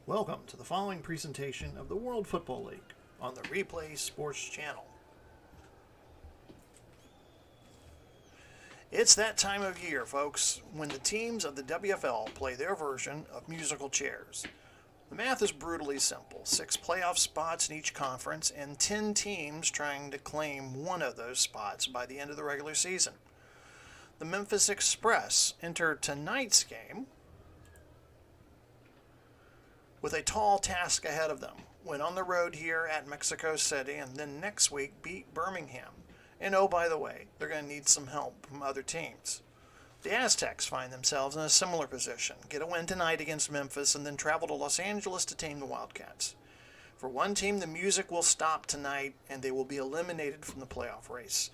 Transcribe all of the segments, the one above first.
Welcome to the following presentation of the World Football League on the Replay Sports Channel. It's that time of year, folks, when the teams of the WFL play their version of musical chairs. The math is brutally simple. 6 playoff spots in each conference and 10 teams trying to claim one of those spots by the end of the regular season. The Memphis Express enter tonight's game with a tall task ahead of them, went on the road here at Mexico City and then next week beat Birmingham. And oh, by the way, they're going to need some help from other teams. The Aztecs find themselves in a similar position, get a win tonight against Memphis and then travel to Los Angeles to tame the Wildcats. For one team, the music will stop tonight and they will be eliminated from the playoff race.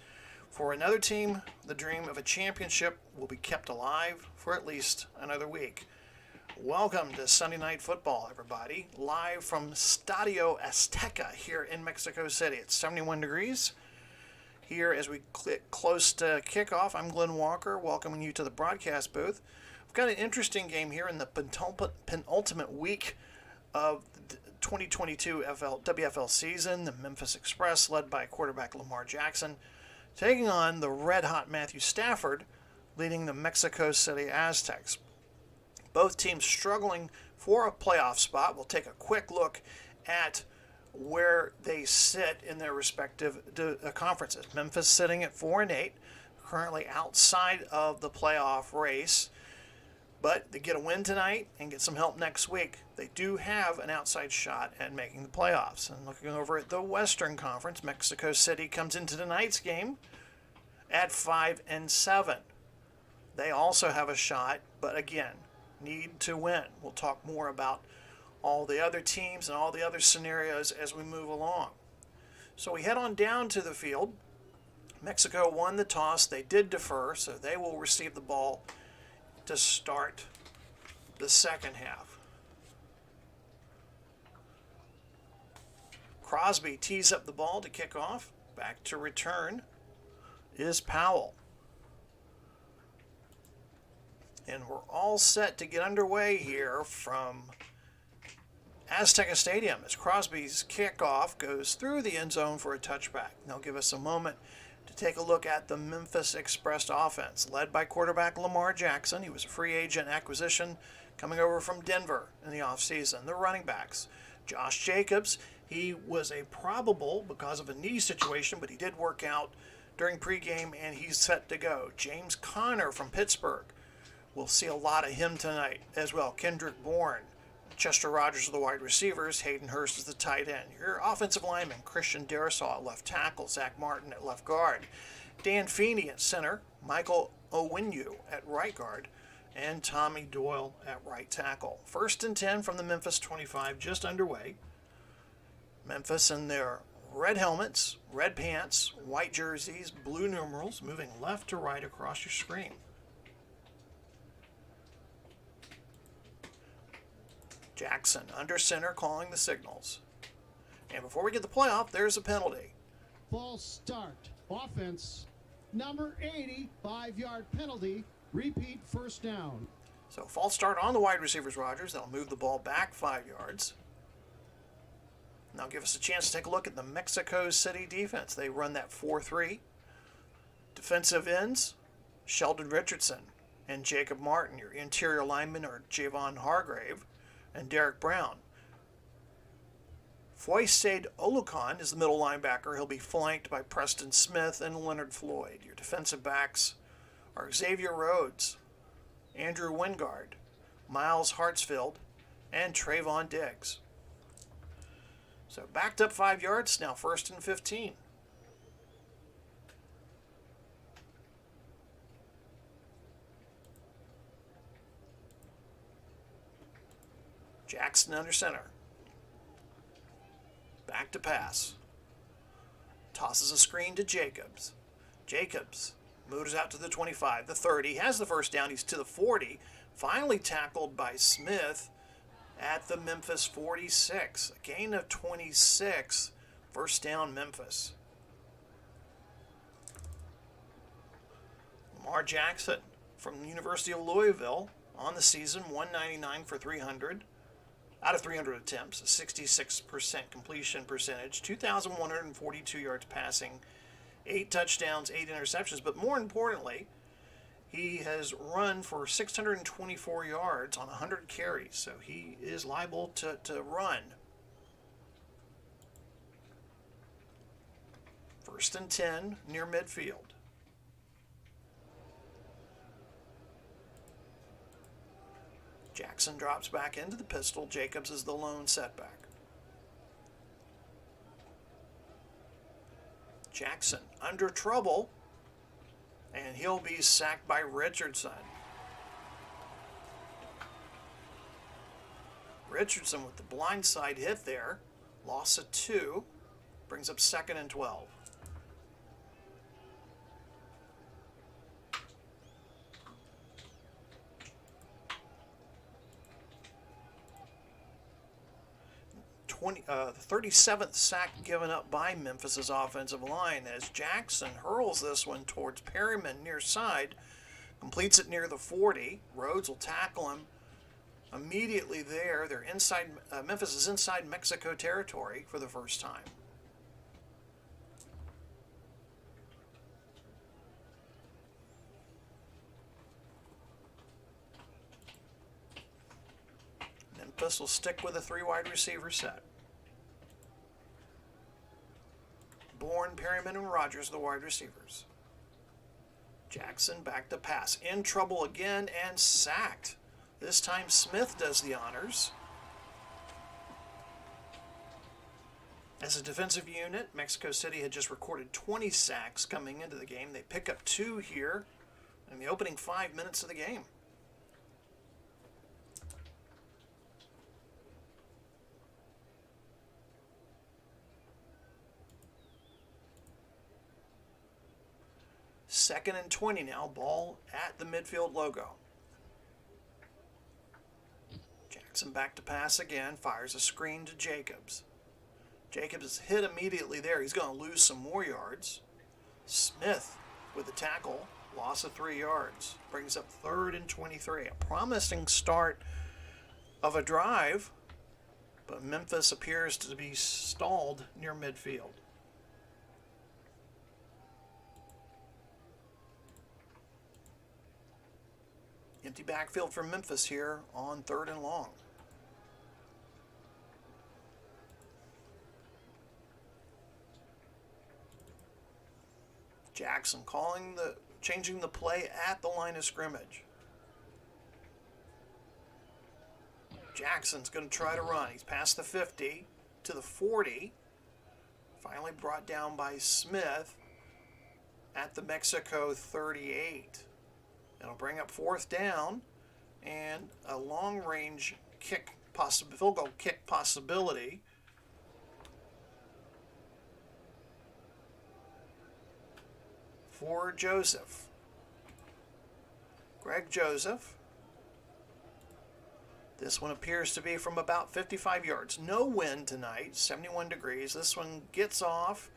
For another team, the dream of a championship will be kept alive for at least another week. Welcome to Sunday Night Football, everybody. Live from Estadio Azteca here in Mexico City. It's 71 degrees. Here as we click close to kickoff, I'm Glenn Walker, welcoming you to the broadcast booth. We've got an interesting game here in the penultimate week of the 2022 WFL season. The Memphis Express, led by quarterback Lamar Jackson, taking on the red-hot Matthew Stafford, leading the Mexico City Aztecs. Both teams struggling for a playoff spot. We'll take a quick look at where they sit in their respective conferences. Memphis sitting at 4-8, currently outside of the playoff race, but they get a win tonight and get some help next week. They do have an outside shot at making the playoffs. And looking over at the Western Conference, Mexico City comes into tonight's game at 5-7. They also have a shot, but again, need to win. We'll talk more about all the other teams and all the other scenarios as we move along. So we head on down to the field. Mexico won the toss. They did defer, so they will receive the ball to start the second half. Crosby tees up the ball to kick off. Back to return is Powell. And we're all set to get underway here from Azteca Stadium as Crosby's kickoff goes through the end zone for a touchback. They'll give us a moment to take a look at the Memphis Express offense, led by quarterback Lamar Jackson. He was a free agent acquisition coming over from Denver in the offseason. The running backs, Josh Jacobs, he was a probable because of a knee situation, but he did work out during pregame and he's set to go. James Conner from Pittsburgh. We'll see a lot of him tonight as well. Kendrick Bourne, Chester Rogers are the wide receivers. Hayden Hurst is the tight end. Your offensive lineman, Christian Darrisaw at left tackle. Zach Martin at left guard. Dan Feeney at center. Michael Owinu at right guard. And Tommy Doyle at right tackle. 1st and 10 from the Memphis 25, just underway. Memphis in their red helmets, red pants, white jerseys, blue numerals, moving left to right across your screen. Jackson under center calling the signals. And before we get the playoff, there's a penalty. False start. Offense. Number 80, 5-yard penalty. Repeat first down. So false start on the wide receivers, Rogers. They'll move the ball back 5 yards. And that'll give us a chance to take a look at the Mexico City defense. They run that 4-3. Defensive ends, Sheldon Richardson and Jacob Martin. Your interior linemen are Javon Hargrave and Derek Brown. Foyesade Olukan is the middle linebacker. He'll be flanked by Preston Smith and Leonard Floyd. Your defensive backs are Xavier Rhodes, Andrew Wingard, Miles Hartsfield, and Trayvon Diggs. So backed up 5 yards, now 1st and 15. Jackson under center. Back to pass. Tosses a screen to Jacobs. Jacobs moves out to the 25, the 30. Has the first down. He's to the 40. Finally tackled by Smith at the Memphis 46. A gain of 26. First down, Memphis. Lamar Jackson from the University of Louisville on the season, 199 for 300. out of 300 attempts, a 66% completion percentage, 2,142 yards passing, 8 touchdowns, 8 interceptions. But more importantly, he has run for 624 yards on 100 carries, so he is liable to run. 1st and 10 near midfield. Jackson drops back into the pistol. Jacobs is the lone setback. Jackson under trouble, and he'll be sacked by Richardson. Richardson with the blindside hit there. Loss of 2. Brings up 2nd and 12. The 37th sack given up by Memphis's offensive line as Jackson hurls this one towards Perryman near side, completes it near the 40. Rhodes will tackle him immediately there. They're inside. Memphis is inside Mexico territory for the first time. Memphis will stick with a 3 wide receiver set. Bourne, Perryman, and Rogers, the wide receivers. Jackson back to pass. In trouble again and sacked. This time Smith does the honors. As a defensive unit, Mexico City had just recorded 20 sacks coming into the game. They pick up 2 here in the opening 5 minutes of the game. Second and 20 now, ball at the midfield logo. Jackson back to pass again, fires a screen to Jacobs. Jacobs is hit immediately there. He's going to lose some more yards. Smith with the tackle, loss of 3 yards. Brings up 3rd and 23. A promising start of a drive, but Memphis appears to be stalled near midfield. Empty backfield for Memphis here on 3rd and long. Jackson changing the play at the line of scrimmage. Jackson's going to try to run. He's past the 50 to the 40. Finally brought down by Smith at the Mexico 38. It'll bring up 4th down and a long-range field goal kick possibility. For Joseph. Greg Joseph. This one appears to be from about 55 yards. No wind tonight, 71 degrees. This one gets off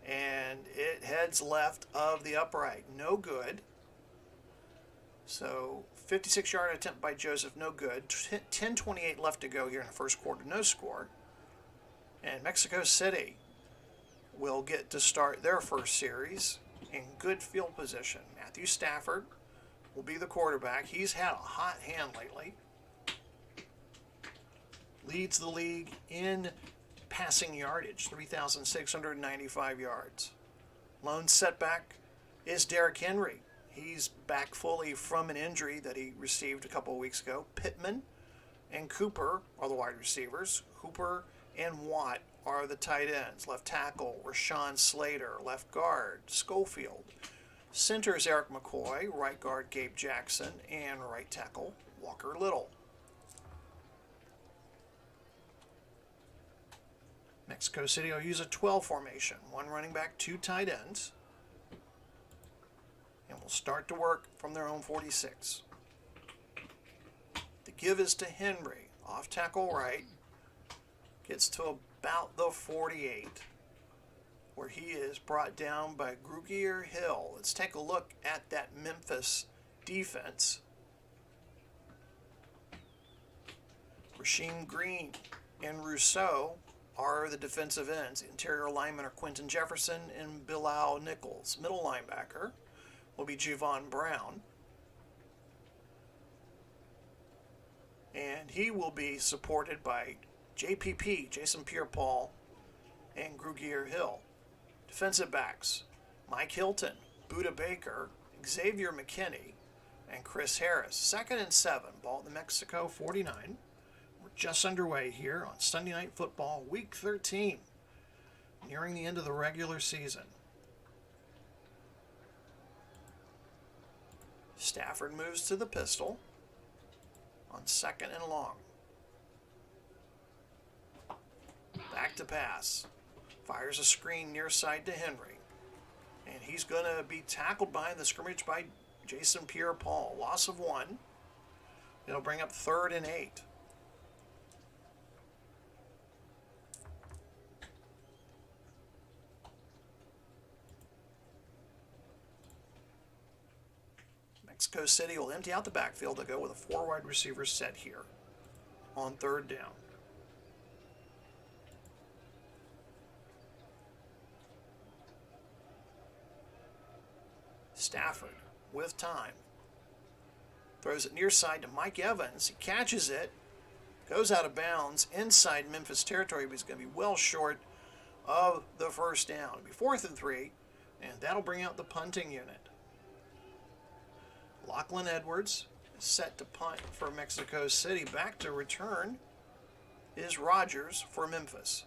and it heads left of the upright. No good. So 56-yard attempt by Joseph, no good. 10:28 left to go here in the first quarter, no score. And Mexico City will get to start their first series in good field position. Matthew Stafford will be the quarterback. He's had a hot hand lately. Leads the league in passing yardage, 3,695 yards. Lone setback is Derrick Henry. He's back fully from an injury that he received a couple of weeks ago. Pittman and Cooper are the wide receivers. Hooper and Watt are the tight ends. Left tackle, Rashawn Slater. Left guard, Schofield. Centers, Eric McCoy. Right guard, Gabe Jackson. And right tackle, Walker Little. Mexico City will use a 12 formation. 1 running back, 2 tight ends. And will start to work from their own 46. The give is to Henry. Off tackle right. Gets to about the 48. Where he is brought down by Grugier Hill. Let's take a look at that Memphis defense. Rasheem Green and Rousseau are the defensive ends. The interior linemen are Quentin Jefferson and Bilal Nichols. Middle linebacker will be Javon Brown. And he will be supported by JPP, Jason Pierre-Paul, and Grugier Hill. Defensive backs, Mike Hilton, Buda Baker, Xavier McKinney, and Chris Harris. 2nd and 7, ball at the Mexico 49. We're just underway here on Sunday Night Football, Week 13, nearing the end of the regular season. Stafford moves to the pistol on 2nd and long. Back to pass. Fires a screen near side to Henry. And he's going to be tackled behind the scrimmage by Jason Pierre-Paul. Loss of 1. It'll bring up 3rd and 8. Mexico City will empty out the backfield to go with a 4 wide receiver set here on 3rd down. Stafford with time. Throws it near side to Mike Evans. He catches it. Goes out of bounds inside Memphis territory, but he's going to be well short of the 1st down. It'll be 4th and 3, and that'll bring out the punting unit. Lachlan Edwards is set to punt for Mexico City. Back to return is Rogers for Memphis.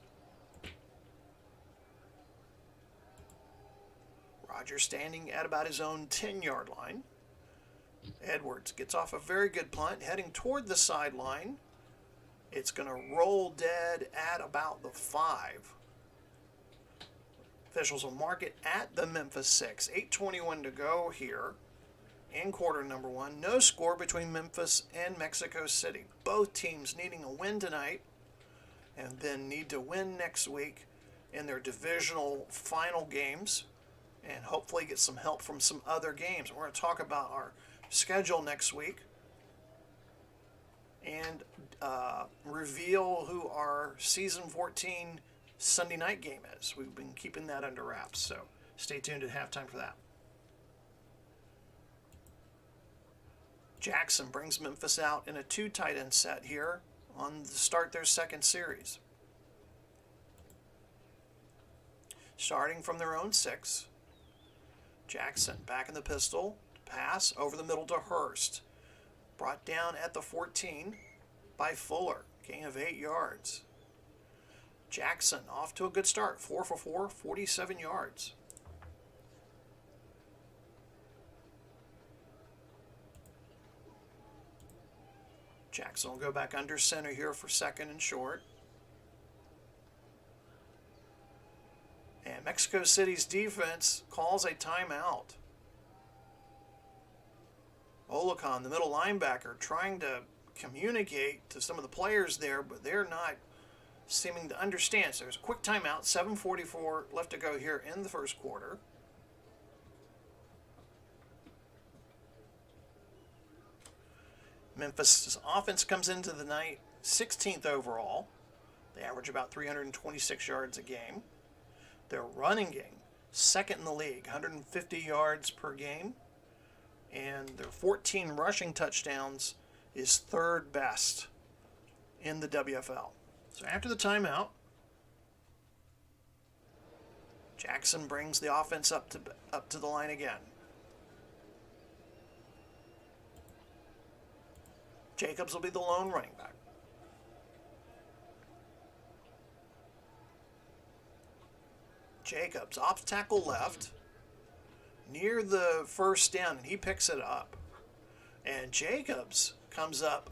Rogers standing at about his own 10-yard line. Edwards gets off a very good punt, heading toward the sideline. It's going to roll dead at about the 5. Officials will mark it at the Memphis 6. 8:21 to go here in quarter number 1. No score between Memphis and Mexico City. Both teams needing a win tonight and then need to win next week in their divisional final games and hopefully get some help from some other games. We're going to talk about our schedule next week and reveal who our season 14 Sunday night game is. We've been keeping that under wraps, so stay tuned at halftime for that. Jackson brings Memphis out in a 2 tight end set here on the start their 2nd series. Starting from their own 6, Jackson back in the pistol, pass over the middle to Hurst. Brought down at the 14 by Fuller, gain of 8 yards. Jackson off to a good start, 4 for 4, 47 yards. Jackson will go back under center here for 2nd and short. And Mexico City's defense calls a timeout. Olacon, the middle linebacker, trying to communicate to some of the players there, but they're not seeming to understand. So there's a quick timeout, 7:44 left to go here in the 1st quarter. Memphis' offense comes into the night 16th overall. They average about 326 yards a game. Their running game, 2nd in the league, 150 yards per game. And their 14 rushing touchdowns is 3rd best in the WFL. So after the timeout, Jackson brings the offense up to the line again. Jacobs will be the lone running back. Jacobs off tackle left near the 1st down, and he picks it up. And Jacobs comes up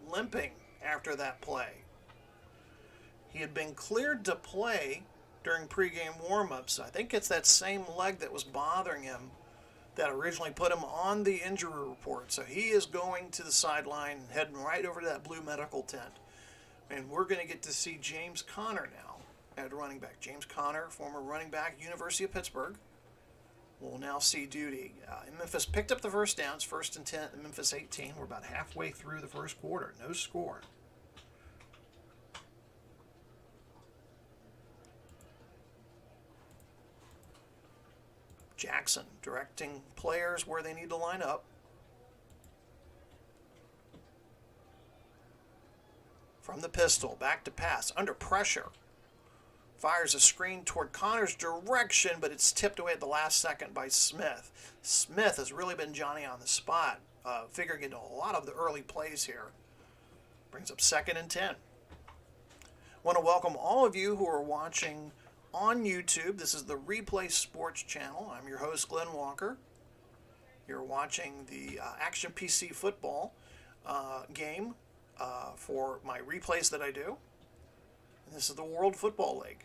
limping after that play. He had been cleared to play during pregame warmups. I think it's that same leg that was bothering him that originally put him on the injury report. So he is going to the sideline, heading right over to that blue medical tent. And we're going to get to see James Conner now at running back. James Conner, former running back, University of Pittsburgh, will now see duty. Memphis picked up the 1st downs, 1st and 10 at the Memphis 18. We're about halfway through the 1st quarter. No score. Jackson directing players where they need to line up. From the pistol, back to pass, under pressure. Fires a screen toward Connor's direction, but it's tipped away at the last second by Smith. Smith has really been Johnny on the spot, figuring into a lot of the early plays here. Brings up 2nd and 10. Want to welcome all of you who are watching on YouTube. This is the Replay Sports channel. I'm your host, Glenn Walker. You're watching the Action PC football game for my replays that I do. And this is the World Football League.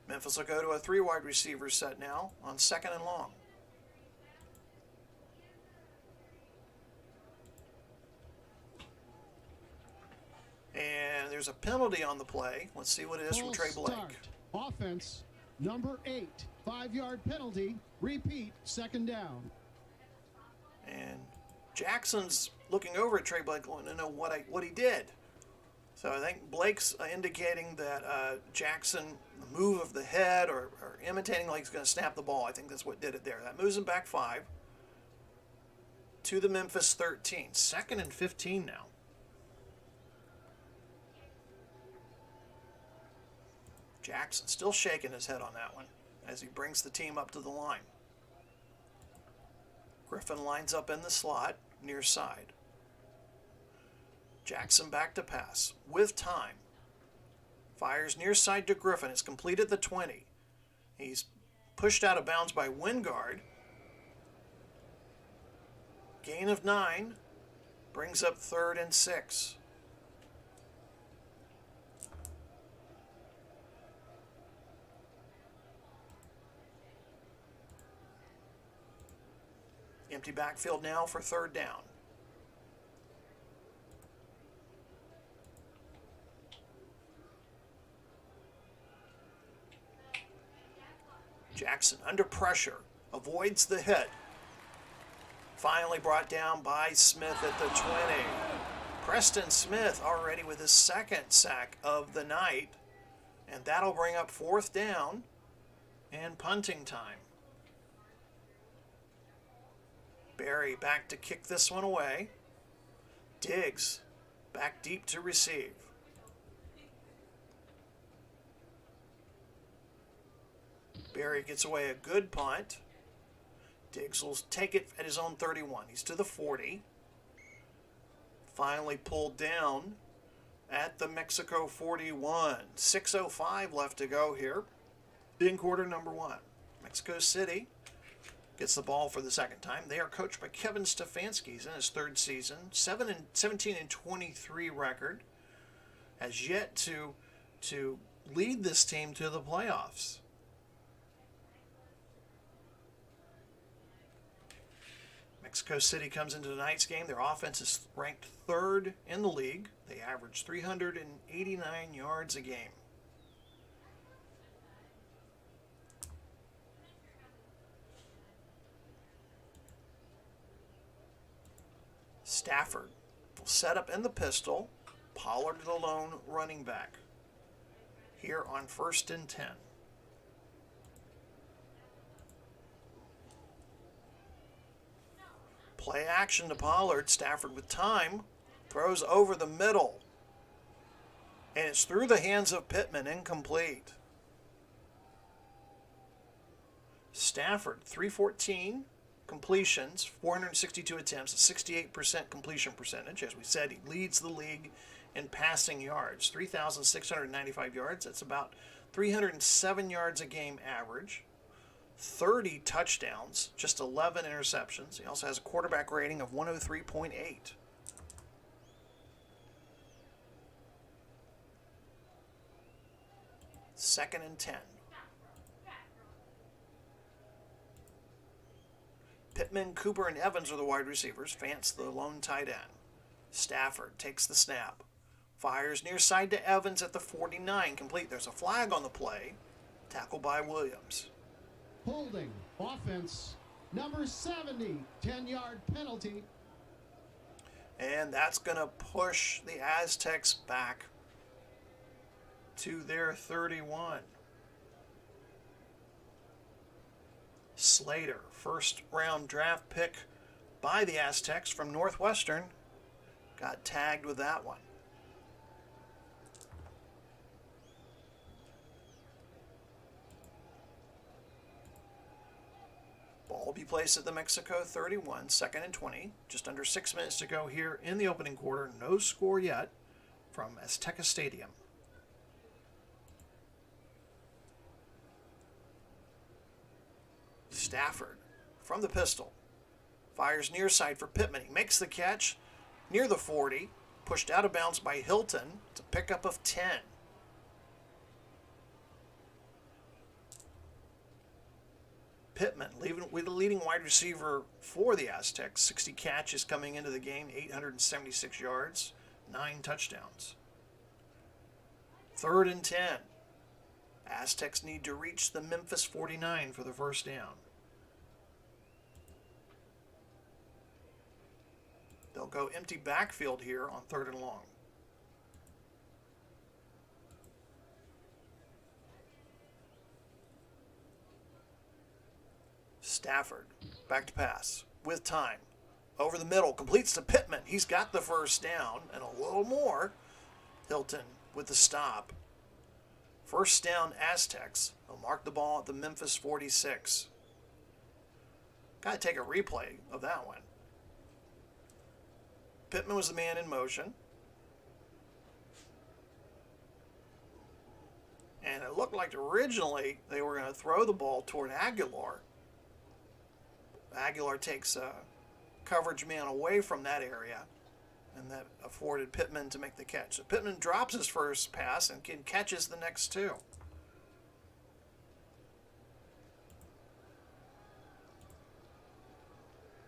Memphis will go to a 3 wide receiver set now on 2nd and long. And there's a penalty on the play. Let's see what it is from Trey Blake. Start. Offense, number 8, 5-yard penalty. Repeat, 2nd down. And Jackson's looking over at Trey Blake, wanting to know what he did. So I think Blake's indicating that Jackson, the move of the head or imitating like he's going to snap the ball. I think that's what did it there. That moves him back 5 to the Memphis 13. 2nd and 15 now. Jackson still shaking his head on that one as he brings the team up to the line. Griffin lines up in the slot, near side. Jackson back to pass, with time. Fires near side to Griffin. It's completed the 20. He's pushed out of bounds by Wingard. Gain of 9. Brings up 3rd and 6. Empty backfield now for 3rd down. Jackson under pressure, avoids the hit. Finally brought down by Smith at the 20. Preston Smith already with his 2nd sack of the night. And that'll bring up 4th down and punting time. Barry back to kick this one away. Diggs back deep to receive. Barry gets away a good punt. Diggs will take it at his own 31. He's to the 40. Finally pulled down at the Mexico 41. 6:05 left to go here in quarter number 1. Mexico City gets the ball for the 2nd time. They are coached by Kevin Stefanski. He's in his 3rd season. 17 and 23 record. Has yet to lead this team to the playoffs. Mexico City comes into tonight's game. Their offense is ranked 3rd in the league. They average 389 yards a game. Stafford will set up in the pistol. Pollard the lone running back. Here on 1st and 10. Play action to Pollard. Stafford with time. Throws over the middle. And it's through the hands of Pittman. Incomplete. Stafford, 314 completions, 462 attempts, a 68% completion percentage. As we said, he leads the league in passing yards. 3,695 yards. That's about 307 yards a game average. 30 touchdowns, just 11 interceptions. He also has a quarterback rating of 103.8. Second and 10. Pittman, Cooper, and Evans are the wide receivers. Vance, the lone tight end. Stafford takes the snap. Fires near side to Evans at the 49. Complete. There's a flag on the play. Tackled by Williams. Holding. Offense, number 70. 10-yard penalty. And that's going to push the Aztecs back to their 31. Slater, first round draft pick by the Aztecs from Northwestern, got tagged with that one. Ball will be placed at the Mexico 31, 2nd and 20. Just under 6 minutes to go here in the opening quarter. No score yet from Azteca Stadium. Stafford from the pistol. Fires near side for Pittman. He makes the catch near the 40. Pushed out of bounds by Hilton. It's a pickup of 10. Pittman, with the leading wide receiver for the Aztecs. 60 catches coming into the game, 876 yards, 9 touchdowns. 3rd and 10. Aztecs need to reach the Memphis 49 for the first down. They'll go empty backfield here on 3rd and long. Stafford, back to pass, with time. Over the middle, completes to Pittman. He's got the first down, and a little more. Hilton with the stop. First down, Aztecs. They'll mark the ball at the Memphis 46. Got to take a replay of that one. Pittman was the man in motion. And it looked like originally they were going to throw the ball toward Aguilar. Aguilar takes a coverage man away from that area, and that afforded Pittman to make the catch. So Pittman drops his first pass and catches the next two.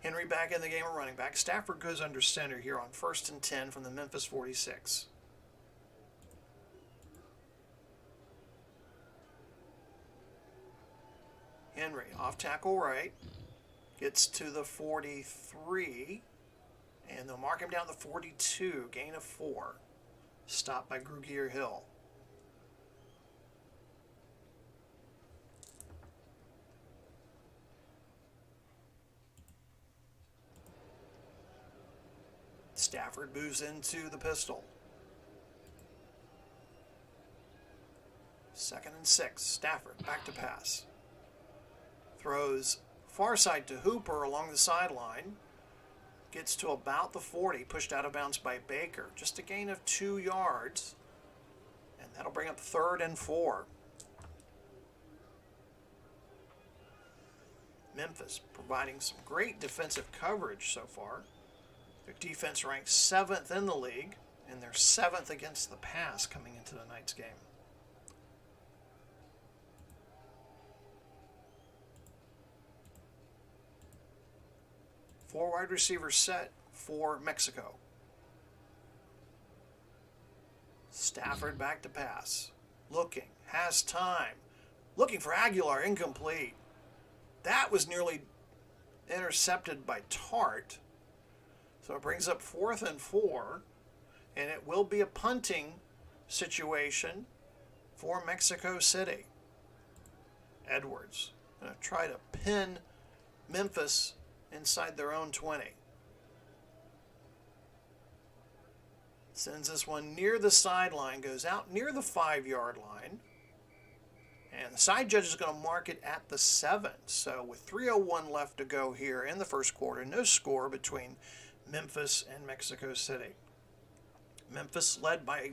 Henry back in the game, a running back. Stafford goes under center here on 1st and 10 from the Memphis 46. Henry off tackle right. Gets to the 43. And they'll mark him down to 42. Gain of 4. Stopped by Grugier Hill. Stafford moves into the pistol. 2nd and 6. Stafford back to pass. Throws far side to Hooper along the sideline. Gets to about the 40. Pushed out of bounds by Baker. Just a gain of 2 yards. And that'll bring up 3rd and 4. Memphis providing some great defensive coverage so far. Their defense ranks 7th in the league, and they're 7th against the pass coming into tonight's game. Four wide receivers set for Mexico. Stafford back to pass. Looking, has time. Looking for Aguilar, incomplete. That was nearly intercepted by Tart. So it brings up 4th and 4, and it will be a punting situation for Mexico City. Edwards going to try to pin Memphis inside their own 20. Sends this one near the sideline, goes out near the 5-yard line. And the side judge is going to mark it at the 7. So with 3:01 left to go here in the first quarter, no score between Memphis and Mexico City. Memphis led by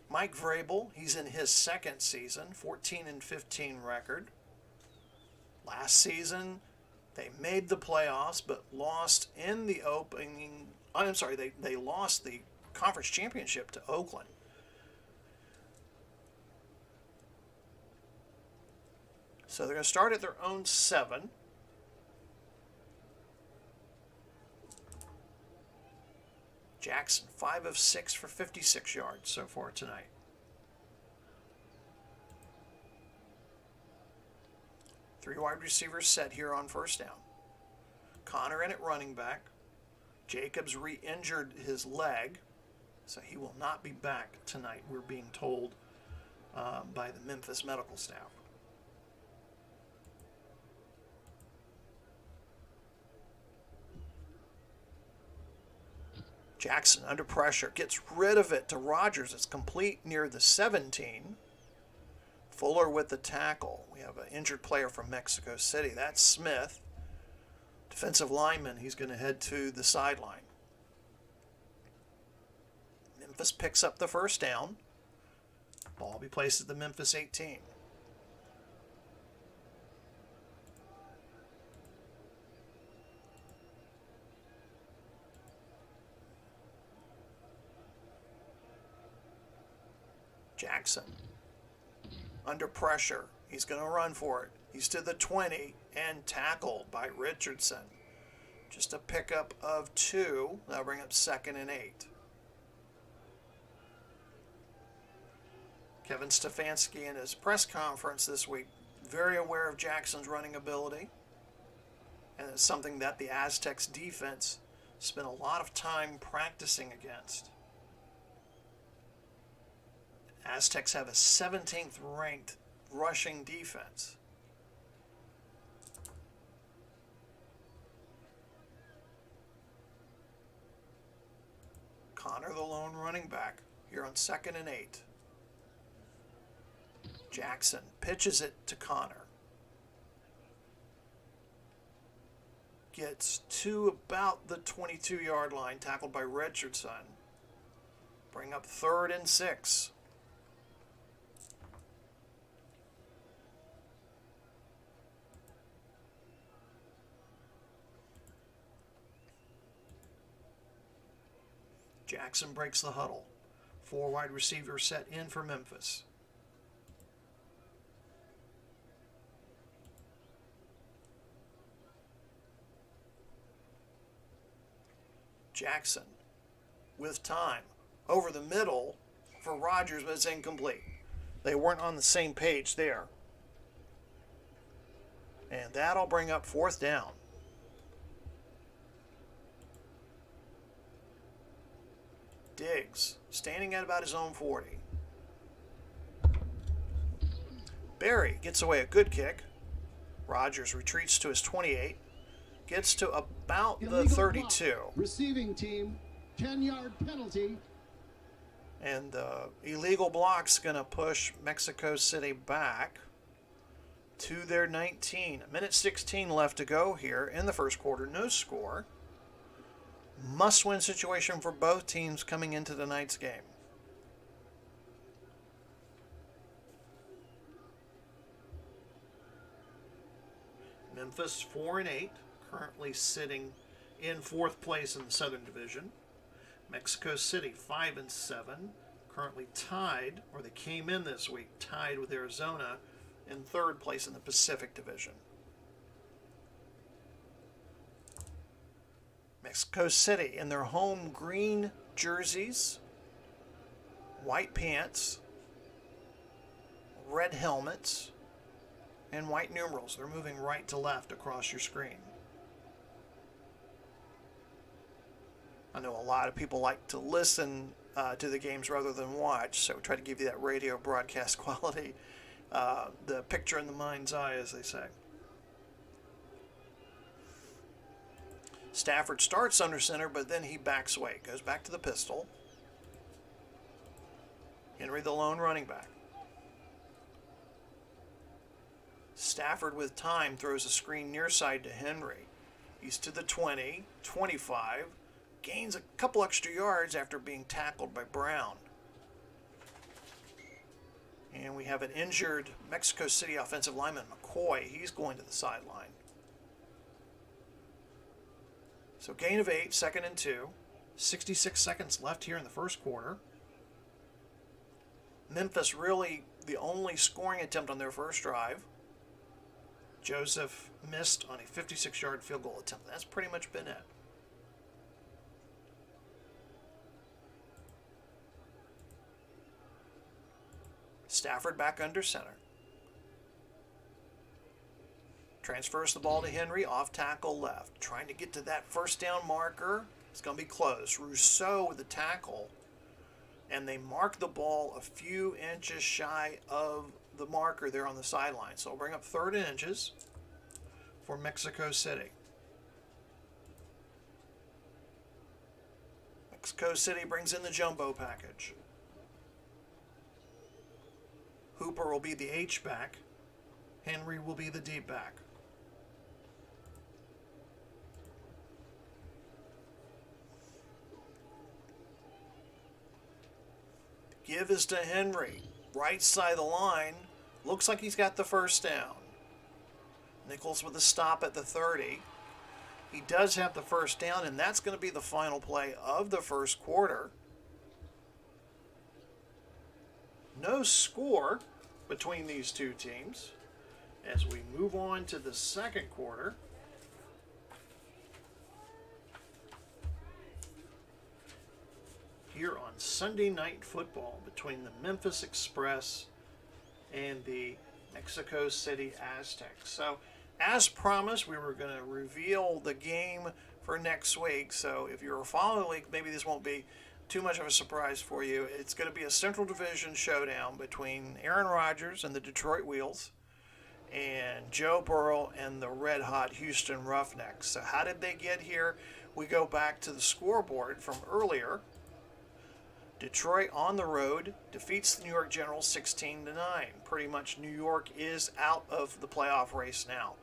Mike Vrabel. He's in his 2nd season, 14-15 record. Last season, they made the playoffs, but lost in the opening. I'm sorry, they lost the conference championship to Oakland. So they're going to start at their own 7. Jackson, 5 of 6 for 56 yards so far tonight. Three wide receivers set here on first down. Connor in at running back. Jacobs re-injured his leg, so he will not be back tonight, we're being told by the Memphis medical staff. Jackson under pressure, gets rid of it to Rogers. It's complete near the 17. Fuller with the tackle. We have an injured player from Mexico City. That's Smith. Defensive lineman, he's going to head to the sideline. Memphis picks up the first down. Ball will be placed at the Memphis 18. Jackson under pressure. He's going to run for it. He's to the 20 and tackled by Richardson. Just a pickup of 2. That'll bring up 2nd and 8. Kevin Stefanski in his press conference this week, very aware of Jackson's running ability. And it's something that the Aztecs defense spent a lot of time practicing against. Aztecs have a 17th ranked rushing defense. Connor, the lone running back, here on 2nd and 8. Jackson pitches it to Connor. Gets to about the 22-yard line, tackled by Richardson. Bring up 3rd and 6. Jackson breaks the huddle. 4 wide receivers set in for Memphis. Jackson with time over the middle for Rogers, but it's incomplete. They weren't on the same page there. And that'll bring up 4th down. Diggs, standing at about his own 40. Barry gets away a good kick. Rogers retreats to his 28. Gets to about the 32. Block. Receiving team, 10-yard penalty. And illegal block's going to push Mexico City back to their 19. 1:16 left to go here in the first quarter. No score. Must-win situation for both teams coming into tonight's game. Memphis 4 and 8, currently sitting in 4th place in the Southern Division. Mexico City 5 and 7, currently tied, or they came in this week tied with Arizona in 3rd place in the Pacific Division. Mexico City in their home green jerseys, white pants, red helmets, and white numerals. They're moving right to left across your screen. I know a lot of people like to listen to the games rather than watch, so we try to give you that radio broadcast quality, the picture in the mind's eye, as they say. Stafford starts under center, but then he backs away. Goes back to the pistol. Henry, the lone running back. Stafford with time throws a screen near side to Henry. He's to the 20, 25. Gains a couple extra yards after being tackled by Brown. And we have an injured Mexico City offensive lineman, McCoy. He's going to the sideline. So gain of 8, 2nd and 2. 66 seconds left here in the first quarter. Memphis really the only scoring attempt on their first drive. Joseph missed on a 56-yard field goal attempt. That's pretty much been it. Stafford back under center. Transfers the ball to Henry, off tackle left. Trying to get to that first down marker. It's going to be close. Rousseau with the tackle. and they mark the ball a few inches shy of the marker there on the sideline. So I'll bring up 3rd and inches for Mexico City. Mexico City brings in the jumbo package. Hooper will be the H-back. Henry will be the deep back. Give is to Henry. Right side of the line. Looks like he's got the first down. Nichols with a stop at the 30. He does have the first down, and that's going to be the final play of the first quarter. No score between these two teams as we move on to the second quarter. Here on Sunday Night Football between the Memphis Express and the Mexico City Aztecs. So, as promised, we were going to reveal the game for next week. So, if you're following the league, maybe this won't be too much of a surprise for you. It's going to be a Central Division showdown between Aaron Rodgers and the Detroit Wheels and Joe Burrow and the red-hot Houston Roughnecks. So, how did they get here? We go back to the scoreboard from earlier. Detroit on the road defeats the New York Generals 16-9. Pretty much New York is out of the playoff race now.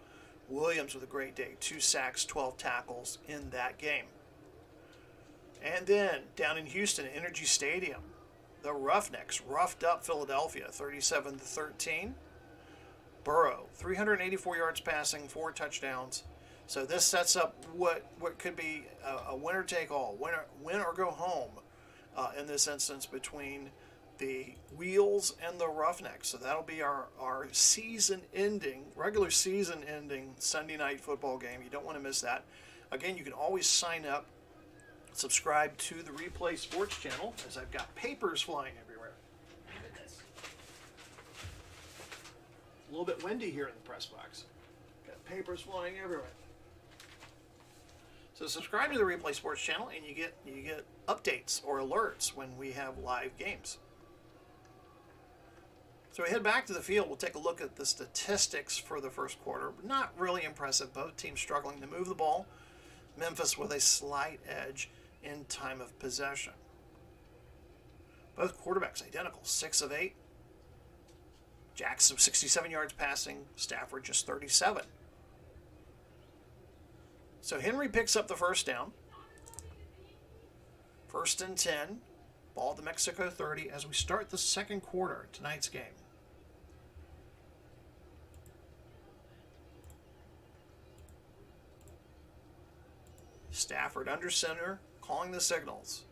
Williams with a great day, 2 sacks, 12 tackles in that game. And then down in Houston, Energy Stadium, the Roughnecks roughed up Philadelphia 37-13. Burrow, 384 yards passing, 4 touchdowns. So this sets up what could be a winner-take-all, win or go home. In this instance, between the Wheels and the Roughnecks. So that'll be our regular season ending Sunday night football game. You don't want to miss that. Again, you can always sign up, subscribe to the Replay Sports channel, as I've got papers flying everywhere. Goodness. It's a little bit windy here in the press box. Got papers flying everywhere. So subscribe to the Replay Sports channel, and you get updates or alerts when we have live games. So we head back to the field. We'll take a look at the statistics for the first quarter. Not really impressive. Both teams struggling to move the ball. Memphis with a slight edge in time of possession. Both quarterbacks identical, 6 of 8. Jackson 67 yards passing. Stafford just 37. So Henry picks up the first down. 1st and 10. Ball at the Mexico 30 as we start the second quarter of tonight's game. Stafford under center, calling the signals.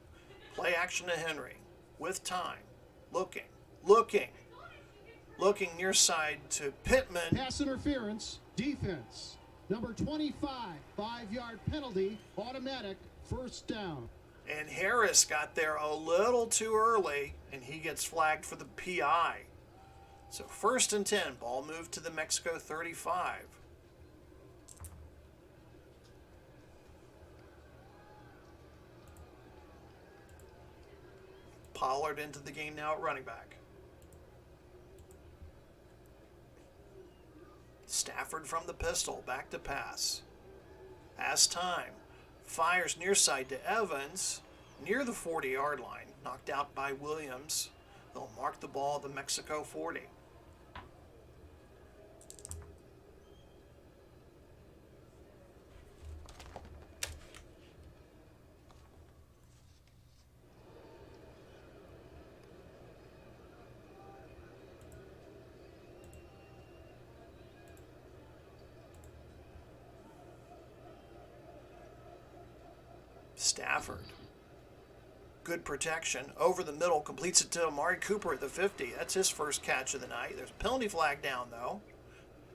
Play action to Henry. With time. Looking near side to Pittman. Pass interference, defense. Number 25, 5-yard penalty, automatic, first down. And Harris got there a little too early, and he gets flagged for the PI. So 1st and 10, ball moved to the Mexico 35. Pollard into the game now at running back. Stafford from the pistol, back to pass. Has time. Fires near side to Evans, near the 40-yard line. Knocked out by Williams. They'll mark the ball at the Mexico 40. Stafford. Good protection. Over the middle, completes it to Amari Cooper at the 50. That's his first catch of the night. There's a penalty flag down, though,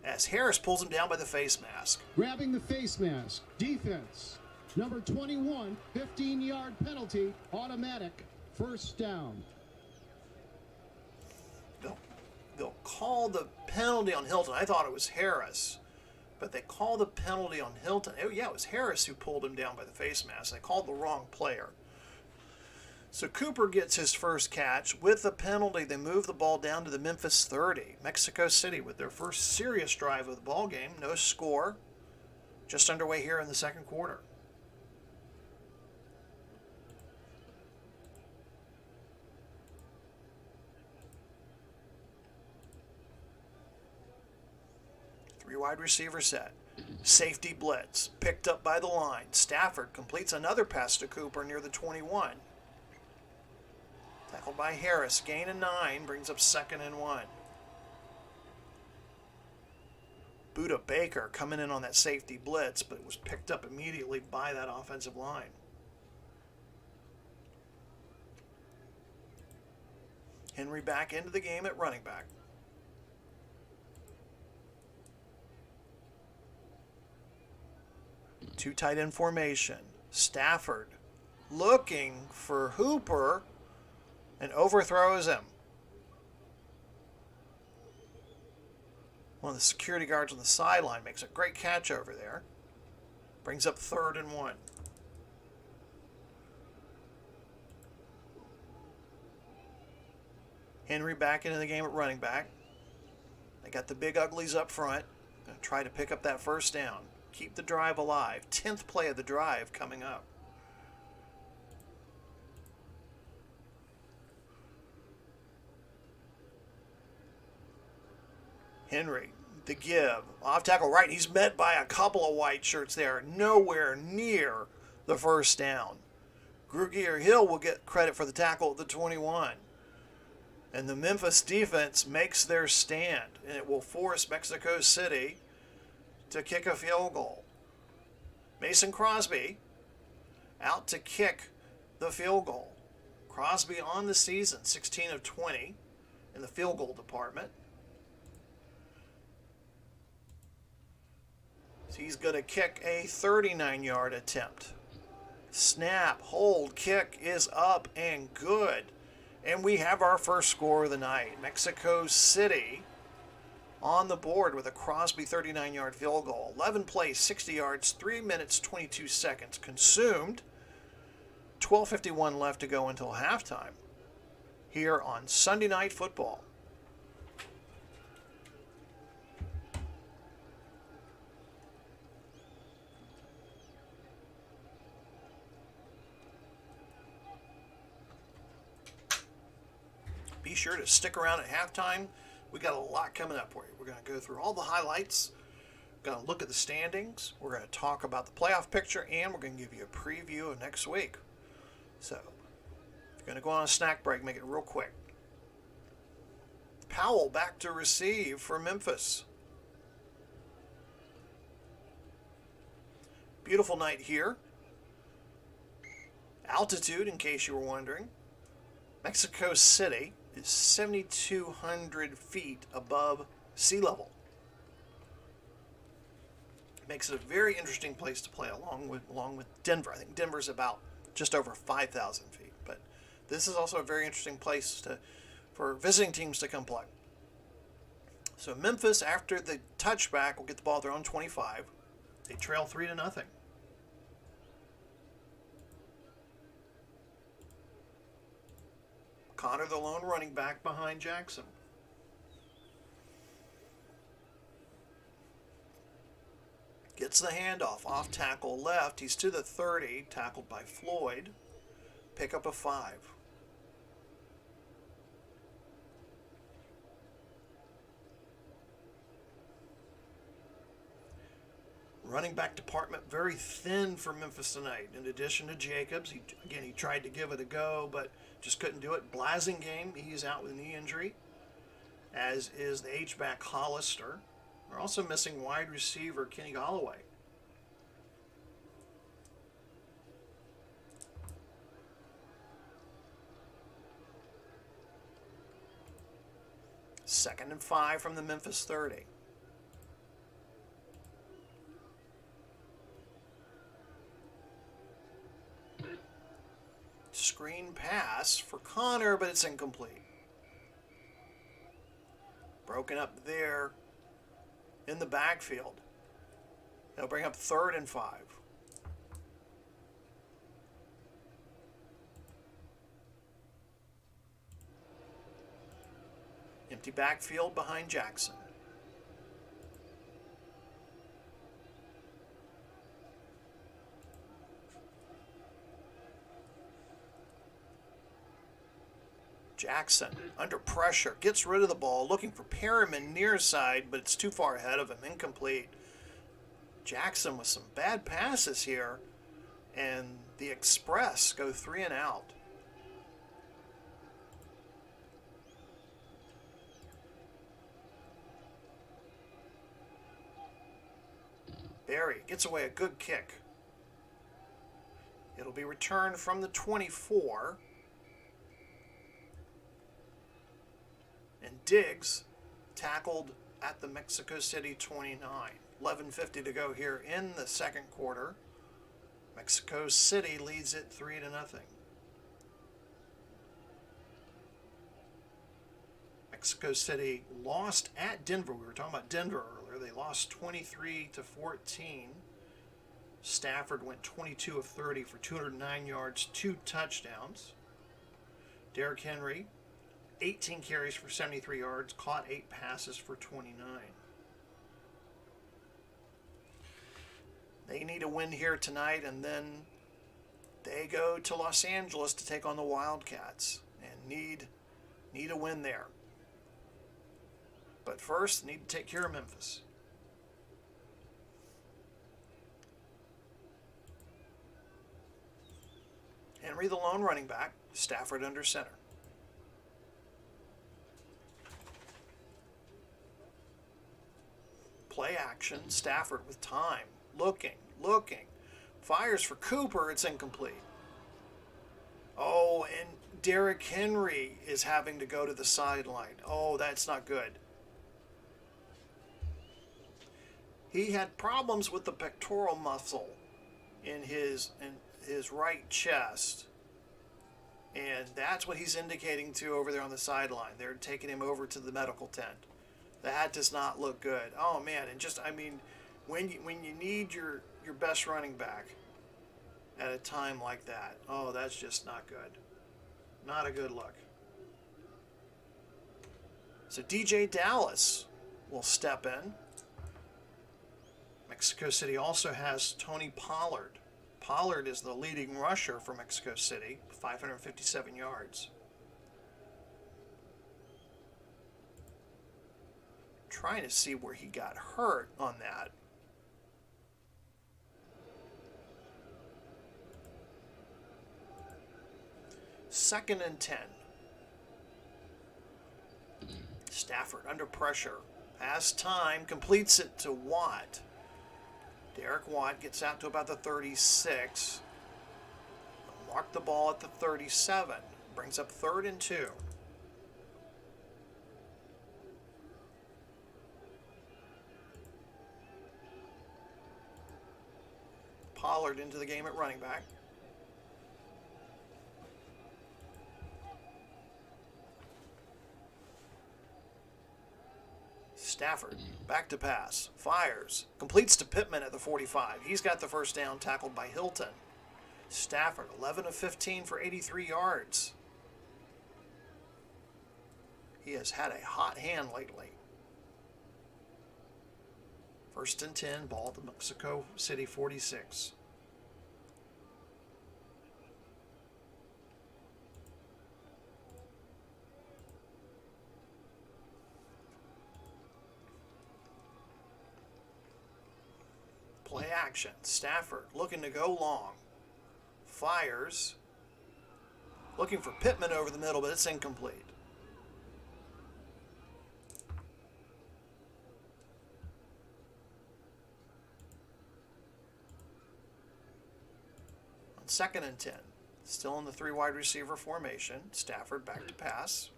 as Harris pulls him down by the face mask. Grabbing the face mask, defense. Number 21, 15-yard penalty, automatic, first down. They'll call the penalty on Hilton. I thought it was Harris, but they called the penalty on Hilton. Oh, yeah, it was Harris who pulled him down by the face mask. They called the wrong player. So Cooper gets his first catch. With the penalty, they move the ball down to the Memphis 30. Mexico City with their first serious drive of the ball game. No score. Just underway here in the second quarter. Three wide receiver set. Safety blitz. Picked up by the line. Stafford completes another pass to Cooper near the 21. Tackled by Harris. Gain of 9. Brings up 2nd and 1. Buda Baker coming in on that safety blitz, but it was picked up immediately by that offensive line. Henry back into the game at running back. Two tight end formation. Stafford looking for Hooper and overthrows him. One of the security guards on the sideline makes a great catch over there. Brings up 3rd and 1. Henry back into the game at running back. They got the big uglies up front. Gonna try to pick up that first down. Keep the drive alive. 10th play of the drive coming up. Henry, the give. Off tackle right. He's met by a couple of white shirts there. Nowhere near the first down. Grugier Hill will get credit for the tackle at the 21. And the Memphis defense makes their stand. And it will force Mexico City to kick a field goal. Mason Crosby out to kick the field goal. Crosby on the season, 16 of 20 in the field goal department. So he's going to kick a 39-yard attempt. Snap, hold, kick is up and good. And we have our first score of the night. Mexico City on the board with a Crosby 39-yard field goal. 11 plays, 60 yards, 3 minutes, 22 seconds consumed. 12:51 left to go until halftime here on Sunday Night Football. Be sure to stick around at halftime. We got a lot coming up for you. We're going to go through all the highlights. We're going to look at the standings. We're going to talk about the playoff picture, and we're going to give you a preview of next week. So, if you're going to go on a snack break, make it real quick. Powell back to receive for Memphis. Beautiful night here. Altitude, in case you were wondering. Mexico City is 7,200 feet above sea level. Makes it a very interesting place to play along with Denver. I think Denver's about just over 5,000 feet, but this is also a very interesting place for visiting teams to come play. So Memphis, after the touchback, will get the ball at their own 25. They trail 3-0. Connor, the lone running back behind Jackson. Gets the handoff. Off tackle left. He's to the 30. Tackled by Floyd. Pick up a 5. Running back department very thin for Memphis tonight. In addition to Jacobs, he tried to give it a go, but just couldn't do it. Blasingame, he's out with a knee injury, as is the H-back Hollister. We're also missing wide receiver Kenny Galloway. Second and 5 from the Memphis 30. Screen pass for Connor, but it's incomplete. Broken up there in the backfield. They'll bring up 3rd and 5. Empty backfield behind Jackson. Jackson, under pressure, gets rid of the ball, looking for Perriman near side, but it's too far ahead of him, incomplete. Jackson with some bad passes here, and the Express go 3 and out. Barry gets away a good kick. It'll be returned from the 24. And Diggs tackled at the Mexico City 29. 11:50 to go here in the second quarter. Mexico City leads it 3-0. Mexico City lost at Denver. We were talking about Denver earlier. They lost 23-14. Stafford went 22 of 30 for 209 yards, 2 touchdowns. Derrick Henry, 18 carries for 73 yards, caught 8 passes for 29. They need a win here tonight, and then they go to Los Angeles to take on the Wildcats and need a win there. But first, need to take care of Memphis. Henry, the lone running back, Stafford under center. Play action, Stafford with time, looking, fires for Cooper, it's incomplete. Oh, and Derrick Henry is having to go to the sideline. Oh, that's not good. He had problems with the pectoral muscle in his right chest, and that's what he's indicating to over there on the sideline. They're taking him over to the medical tent. That does not look good. Oh man, and just when you need your best running back at a time like that, oh, that's just not good. Not a good look. So DJ Dallas will step in. Mexico City also has Tony Pollard. Pollard is the leading rusher for Mexico City, 557 yards. Trying to see where he got hurt on that. Second and 10. Stafford under pressure. Has time, completes it to Watt. Derek Watt gets out to about the 36. Mark the ball at the 37. Brings up 3rd and 2. Pollard into the game at running back. Stafford, back to pass, fires, completes to Pittman at the 45. He's got the first down, tackled by Hilton. Stafford, 11 of 15 for 83 yards. He has had a hot hand lately. First and 10, ball at the Mexico City 46. Play action. Stafford looking to go long. Fires. Looking for Pittman over the middle, but it's incomplete. On 2nd and 10. Still in the 3 wide receiver formation. Stafford back to pass.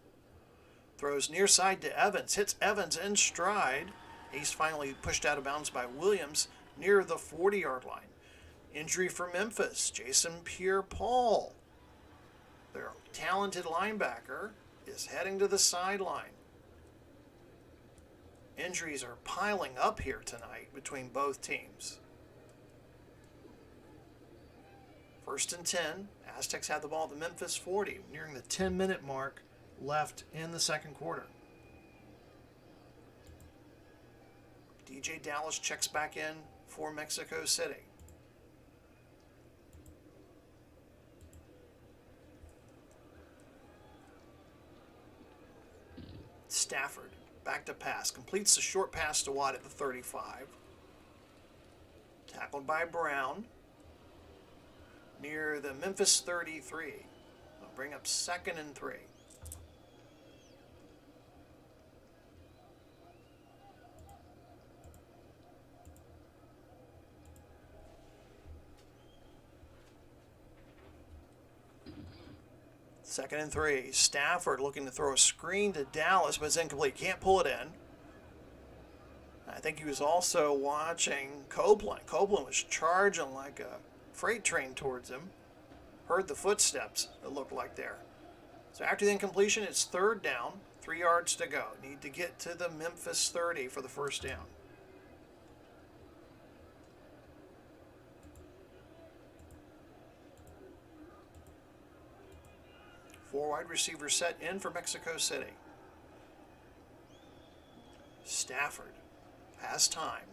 Throws near side to Evans. Hits Evans in stride. He's finally pushed out of bounds by Williams near the 40-yard line. Injury for Memphis. Jason Pierre-Paul, their talented linebacker, is heading to the sideline. Injuries are piling up here tonight between both teams. First and 10. Aztecs have the ball at the Memphis 40, nearing the 10-minute mark left in the second quarter. DJ Dallas checks back in for Mexico City. Stafford back to pass. Completes the short pass to Watt at the 35. Tackled by Brown near the Memphis 33. They'll bring up 2nd and 3. Second and 3. Stafford looking to throw a screen to Dallas, but it's incomplete. Can't pull it in. I think he was also watching Copeland. Copeland was charging like a freight train towards him. Heard the footsteps, it looked like there. So after the incompletion, it's 3rd down. 3 yards to go. Need to get to the Memphis 30 for the first down. Four wide receivers set in for Mexico City. Stafford has time.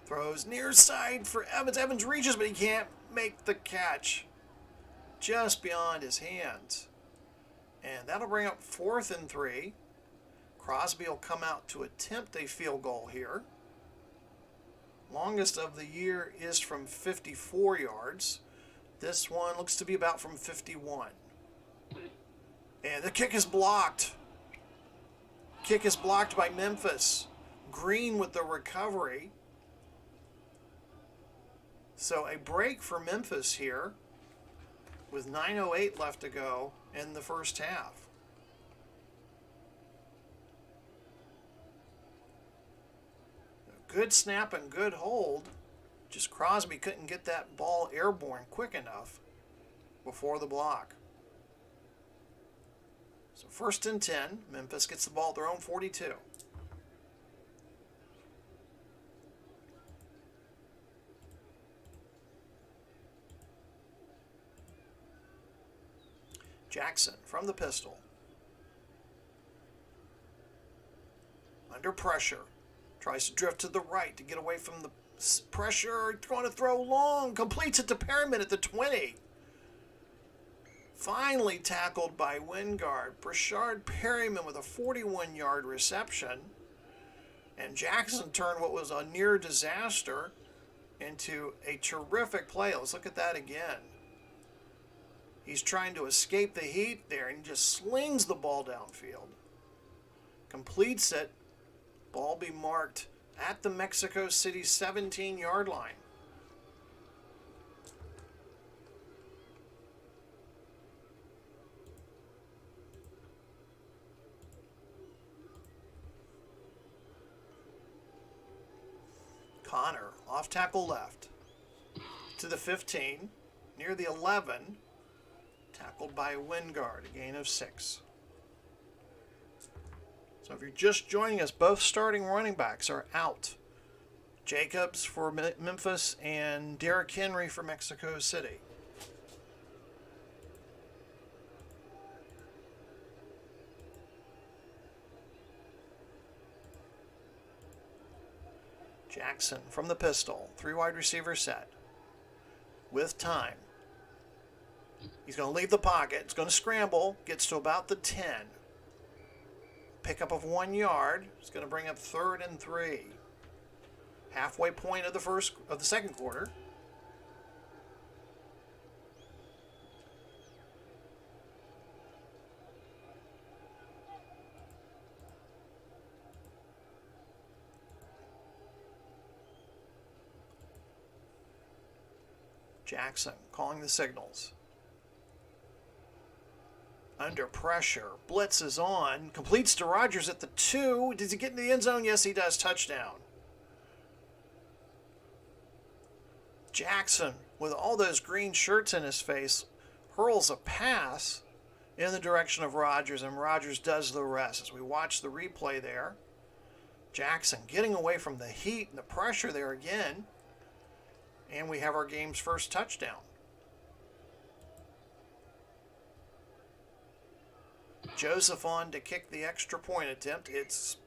Throws near side for Evans. Evans reaches, but he can't make the catch. Just beyond his hands. And that'll bring up 4th and 3. Crosby will come out to attempt a field goal here. Longest of the year is from 54 yards. This one looks to be about from 51. And the kick is blocked. Kick is blocked by Memphis. Green with the recovery. So a break for Memphis here with 9:08 left to go in the first half. Good snap and good hold. Just Crosby couldn't get that ball airborne quick enough before the block. So 1st and 10. Memphis gets the ball at their own 42. Jackson from the pistol. Under pressure. Tries to drift to the right to get away from the pressure. Going to throw long. Completes it to Perryman at the 20. Finally tackled by Wingard. Brashard Perryman with a 41-yard reception. And Jackson turned what was a near disaster into a terrific play. Let's look at that again. He's trying to escape the heat there and just slings the ball downfield. Completes it. Ball be marked at the Mexico City 17-yard line. Connor, off tackle left. To the 15, near the 11. Tackled by Wingard, a gain of 6. So if you're just joining us, both starting running backs are out. Jacobs for Memphis and Derrick Henry for Mexico City. Jackson from the pistol. 3 wide receiver set. With time. He's going to leave the pocket. It's going to scramble. Gets to about the 10. Pickup of 1 yard. It's going to bring up 3rd and 3. Halfway point of the second quarter. Jackson calling the signals. Under pressure. Blitz is on. Completes to Rodgers at the 2. Does he get in the end zone? Yes, he does. Touchdown. Jackson, with all those green shirts in his face, hurls a pass in the direction of Rodgers, and Rodgers does the rest. As we watch the replay there, Jackson getting away from the heat and the pressure there again, and we have our game's first touchdown. Joseph on to kick the extra point attempt. It's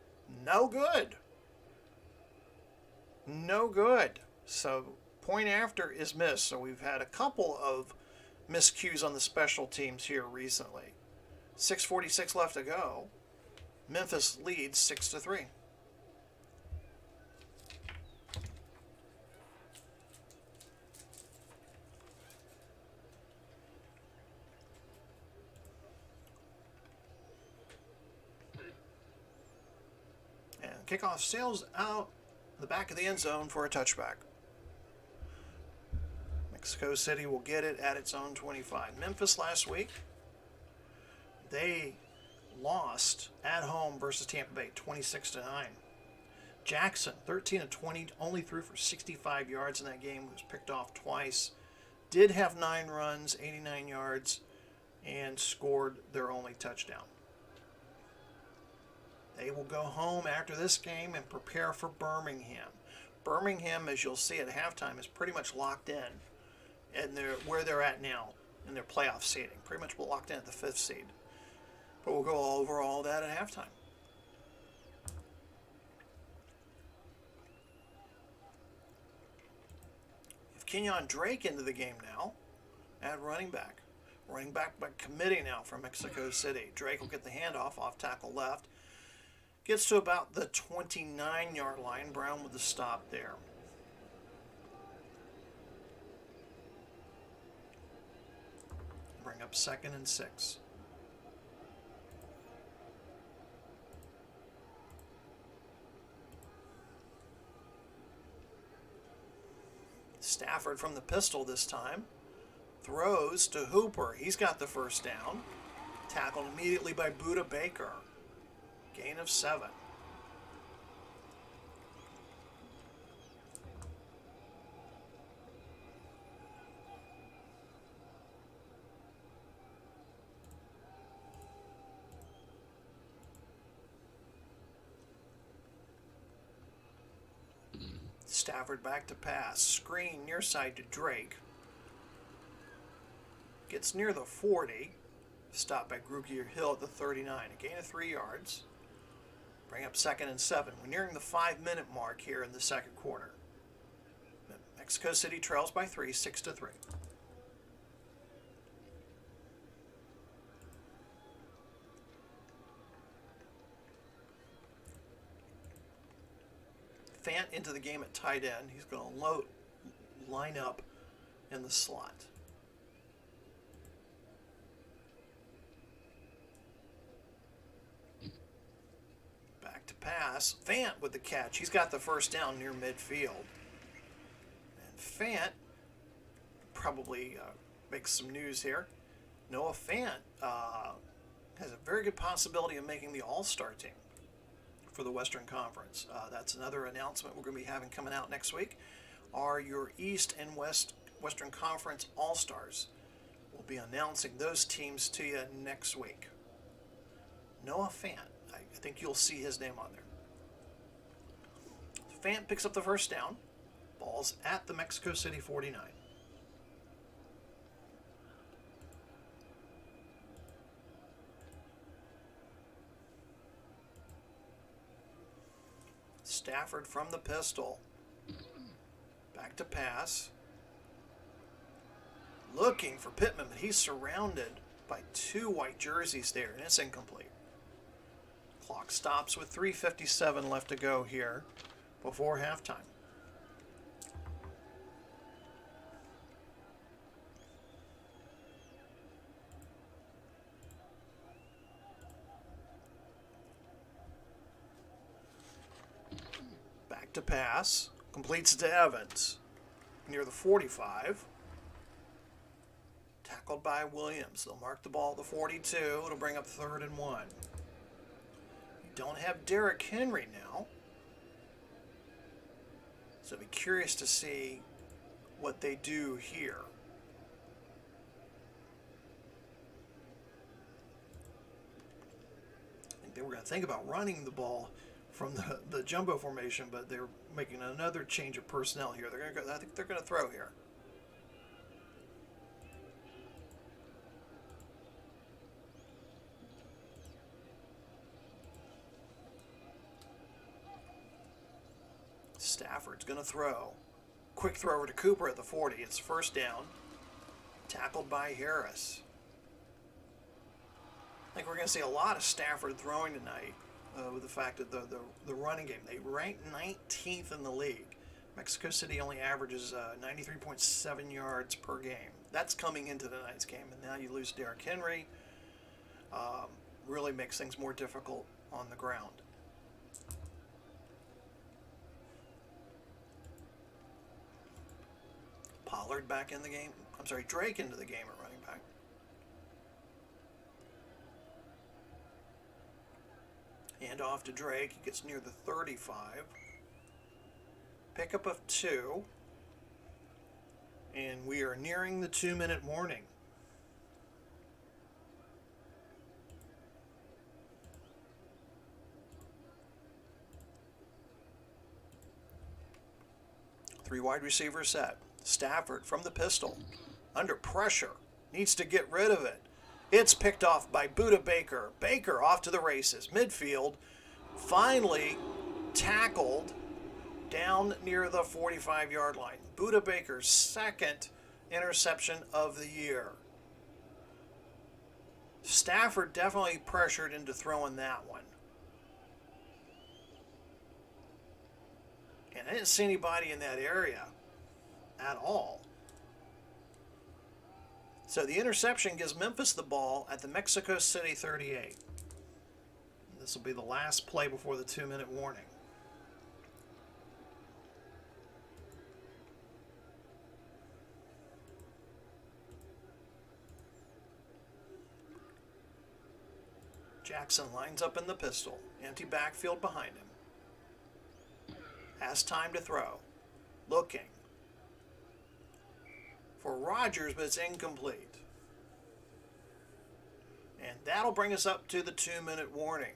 no good. No good. So point after is missed. So we've had a couple of miscues on the special teams here recently. 6:46 left to go. Memphis leads 6-3. And kickoff sails out the back of the end zone for a touchback. Mexico City will get it at its own 25. Memphis last week, they lost at home versus Tampa Bay 26-9. Jackson 13-20, only threw for 65 yards in that game, was picked off twice. Did have 9 runs, 89 yards, and scored their only touchdown. They will go home after this game and prepare for Birmingham. Birmingham, as you'll see at halftime, is pretty much locked in, and where they're at now in their playoff seeding. Pretty much locked in at the 5th seed. But we'll go over all that at halftime. If Kenyon Drake into the game now at running back. Running back by committee now from Mexico City. Drake will get the handoff off tackle left. Gets to about the 29-yard line. Brown with the stop there. Bring up 2nd and 6. Stafford from the pistol this time. Throws to Hooper. He's got the first down. Tackled immediately by Buda Baker. Gain of 7. Stafford back to pass. Screen near side to Drake. Gets near the 40. Stopped by Grugier Hill at the 39. A gain of 3 yards. Bring up 2nd and 7. We're nearing the 5-minute mark here in the second quarter. Mexico City trails by 3, 6-3. Fant into the game at tight end. He's going to line up in the slot. Back to pass. Fant with the catch. He's got the first down near midfield. And Fant probably makes some news here. Noah Fant has a very good possibility of making the All-Star team for the Western Conference. That's another announcement we're going to be having coming out next week. Are your East and Western Conference All-Stars. We'll be announcing those teams to you next week. Noah Fant. I think you'll see his name on there. Fant picks up the first down. Ball's at the Mexico City 49. Stafford from the pistol. Back to pass. Looking for Pittman, but he's surrounded by 2 white jerseys there, and it's incomplete. Clock stops with 3:57 left to go here before halftime. Back to pass. Completes to Evans near the 45. Tackled by Williams. They'll mark the ball at the 42. It'll bring up 3rd and 1. Don't have Derrick Henry now. So I'll be curious to see what they do here. I think they were going to think about running the ball from the jumbo formation, but they're making another change of personnel here. They're going to go, I think they're going to throw here. Stafford Stafford's going to throw. Quick throw over to Cooper at the 40. It's first down. Tackled by Harris. I think we're going to see a lot of Stafford throwing tonight with the fact that the running game. They rank 19th in the league. Mexico City only averages 93.7 yards per game. That's coming into tonight's game. And now you lose Derrick Henry. Really makes things more difficult on the ground. Pollard back in the game. I'm sorry, Drake into the game at running back. Hand off to Drake. He gets near the 35. Pickup of 2. And we are nearing the 2-minute warning. Three wide receivers set. Stafford from the pistol. Under pressure. Needs to get rid of it. It's picked off by Budda Baker. Baker off to the races. Midfield. Finally tackled down near the 45-yard line. Budda Baker's second interception of the year. Stafford definitely pressured into throwing that one. And I didn't see anybody in that area at all. So the interception gives Memphis the ball at the Mexico City 38. This will be the last play before the 2-minute warning. Jackson lines up in the pistol. Empty backfield behind him. Has time to throw. Looking for Rodgers, but it's incomplete. And that'll bring us up to the 2-minute warning.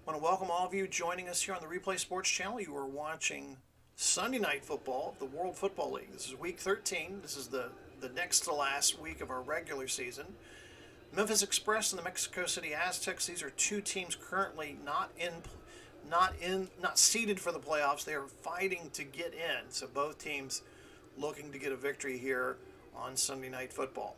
I want to welcome all of you joining us here on the Replay Sports Channel. You are watching Sunday Night Football of the World Football League. This is week 13. This is the next to last week of our regular season. Memphis Express and the Mexico City Aztecs. These are two teams currently not seeded for the playoffs. They are fighting to get in. So both teams looking to get a victory here on Sunday Night Football.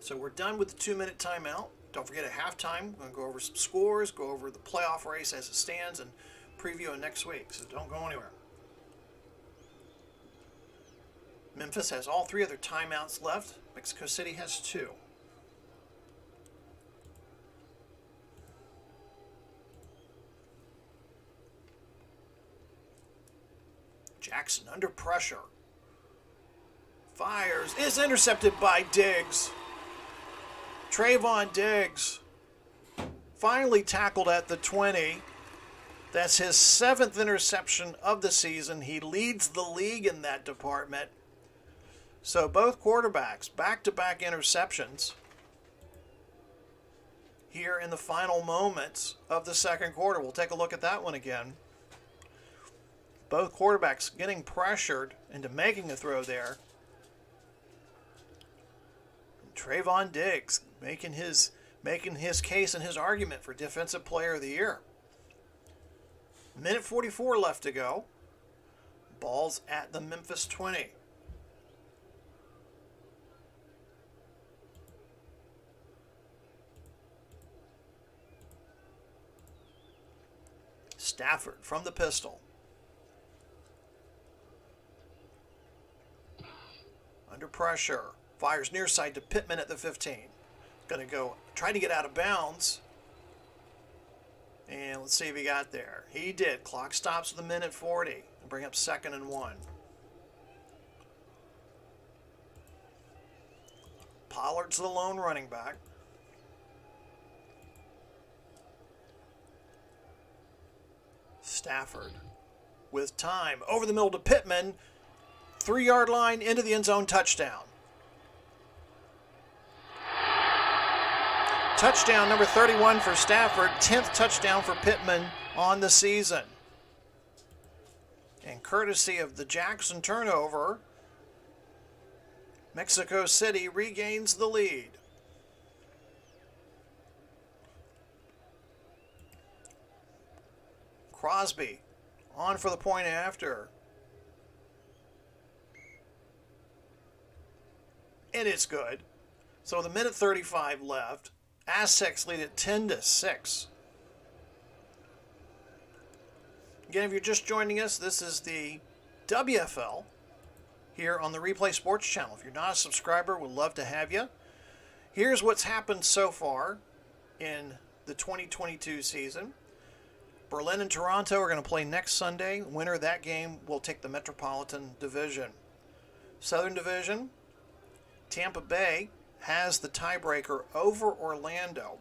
So we're done with the 2-minute timeout. Don't forget at halftime, we're going to go over some scores, go over the playoff race as it stands, and preview it next week. So don't go anywhere. Memphis has all 3 of their timeouts left. Mexico City has 2. Jackson under pressure. Fires. Is intercepted by Diggs. Trayvon Diggs finally tackled at the 20. That's his 7th interception of the season. He leads the league in that department. So both quarterbacks, back-to-back interceptions here in the final moments of the second quarter. We'll take a look at that one again. Both quarterbacks getting pressured into making a throw there. And Trayvon Diggs making his case and his argument for Defensive Player of the Year. Minute 44 left to go. Ball's at the Memphis 20. Stafford from the pistol. Under pressure. Fires near side to Pittman at the 15. Going to go try to get out of bounds. And let's see if he got there. He did. Clock stops with a minute 40. And bring up 2nd and 1. Pollard's the lone running back. Stafford with time. Over the middle to Pittman. 3-yard line into the end zone, touchdown. Touchdown number 31 for Stafford, 10th touchdown for Pittman on the season. And courtesy of the Jackson turnover, Mexico City regains the lead. Crosby On for the point after. And it's good. So with a minute 35 left, Aztecs lead it 10-6. Again, if you're just joining us, this is the WFL here on the Replay Sports Channel. If you're not a subscriber, we'd love to have you. Here's what's happened so far in the 2022 season. Berlin and Toronto are going to play next Sunday. Winner of that game will take the Metropolitan Division. Southern Division, Tampa Bay has the tiebreaker over Orlando.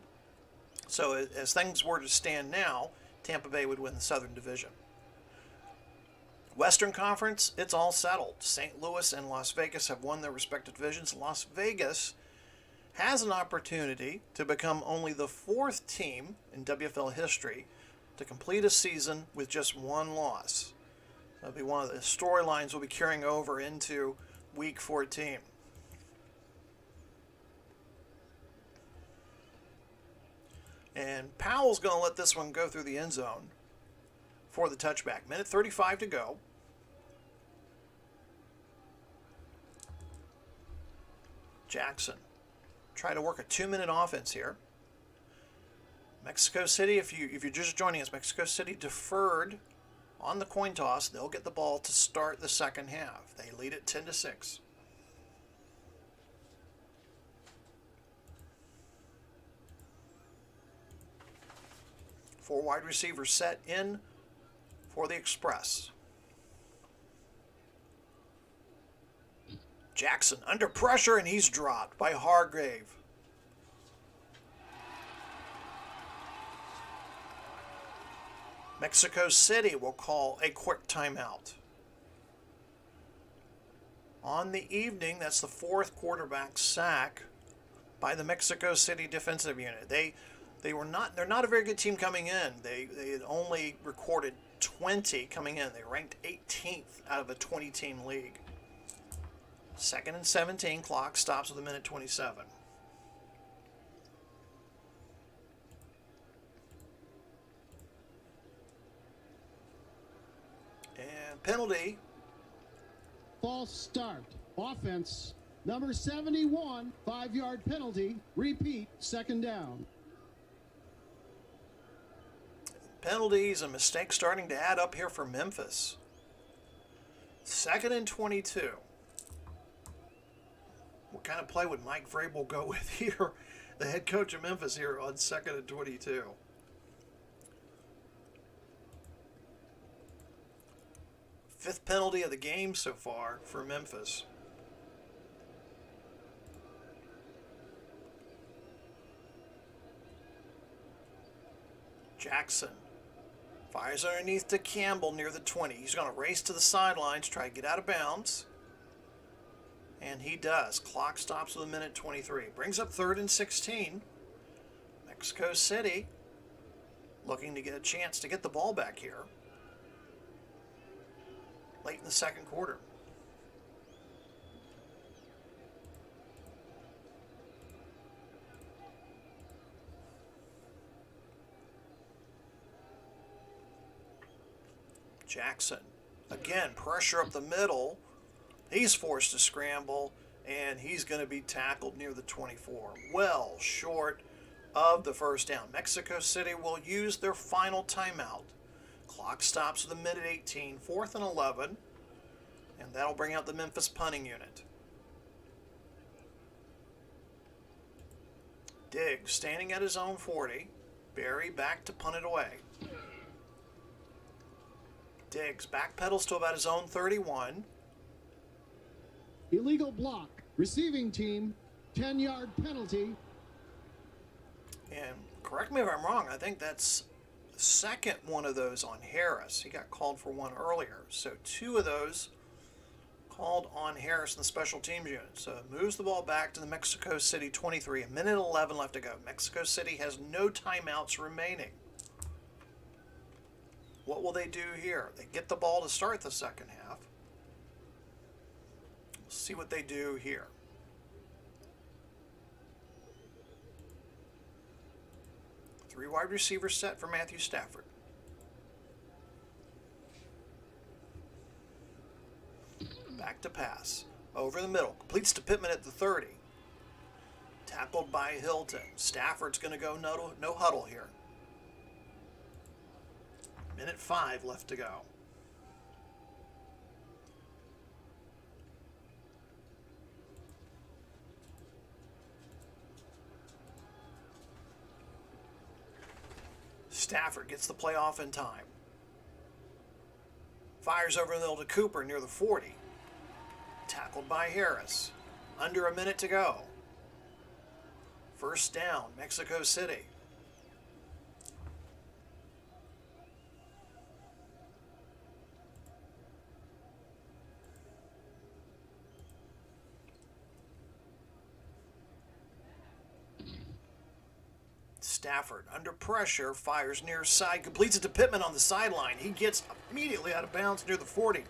So as things were to stand now, Tampa Bay would win the Southern Division. Western Conference, it's all settled. St. Louis and Las Vegas have won their respective divisions. Las Vegas has an opportunity to become only the 4th team in WFL history to complete a season with just one loss. That'll be one of the storylines we'll be carrying over into Week 14. And Powell's going to let this one go through the end zone for the touchback. Minute 35 to go. Jackson try to work a 2-minute offense here. Mexico City, if you're just joining us, Mexico City deferred on the coin toss. They'll get the ball to start the second half. They lead it 10-6. Four wide receivers set in for the Express. Jackson under pressure, and he's dropped by Hargrave. Mexico City will call a quick timeout. On the evening, that's the 4th quarterback sack by the Mexico City defensive unit. They're not a very good team coming in. They had only recorded 20 coming in. They ranked 18th out of a 20-team league. 2nd and 17, clock stops with a minute 27. And penalty. False start. Offense. Number 71, 5-yard penalty. Repeat, 2nd down. Penalties and mistakes starting to add up here for Memphis. 2nd and 22. What kind of play would Mike Vrabel go with here? The head coach of Memphis here on 2nd and 22. Fifth penalty of the game so far for Memphis. Jackson fires underneath to Campbell near the 20. He's going to race to the sidelines, try to get out of bounds. And he does. Clock stops with a minute 23. Brings up 3rd and 16. Mexico City looking to get a chance to get the ball back here late in the 2nd quarter. Jackson, again, pressure up the middle. He's forced to scramble, and he's going to be tackled near the 24. Well short of the first down. Mexico City will use their final timeout. Clock stops with a minute 18, 4th and 11, and that'll bring out the Memphis punting unit. Diggs standing at his own 40. Barry back to punt it away. Diggs backpedals to about his own 31. Illegal block. Receiving team, 10-yard penalty. And correct me if I'm wrong, I think that's the second one of those on Harris. He got called for one earlier. So 2 of those called on Harris in the special teams unit. So it moves the ball back to the Mexico City 23. A minute 11 left to go. Mexico City has no timeouts remaining. What will they do here? They get the ball to start the second half. We'll see what they do here. Three wide receivers set for Matthew Stafford. Back to pass. Over the middle. Completes to Pittman at the 30. Tackled by Hilton. Stafford's going to go no huddle here. Minute 5 left to go. Stafford gets the play off in time. Fires over the middle to Cooper near the 40. Tackled by Harris. Under a minute to go. First down, Mexico City. Stafford, under pressure, fires near side, completes it to Pittman on the sideline. He gets immediately out of bounds near the 40.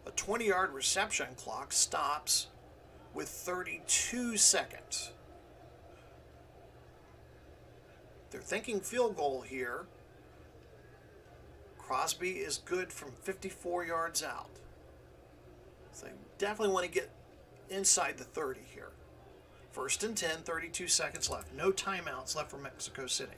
A 20-yard reception clock stops with 32 seconds. They're thinking field goal here. Crosby is good from 54 yards out. So they definitely want to get inside the 30 here. First and 10, 32 seconds left. No timeouts left for Mexico City.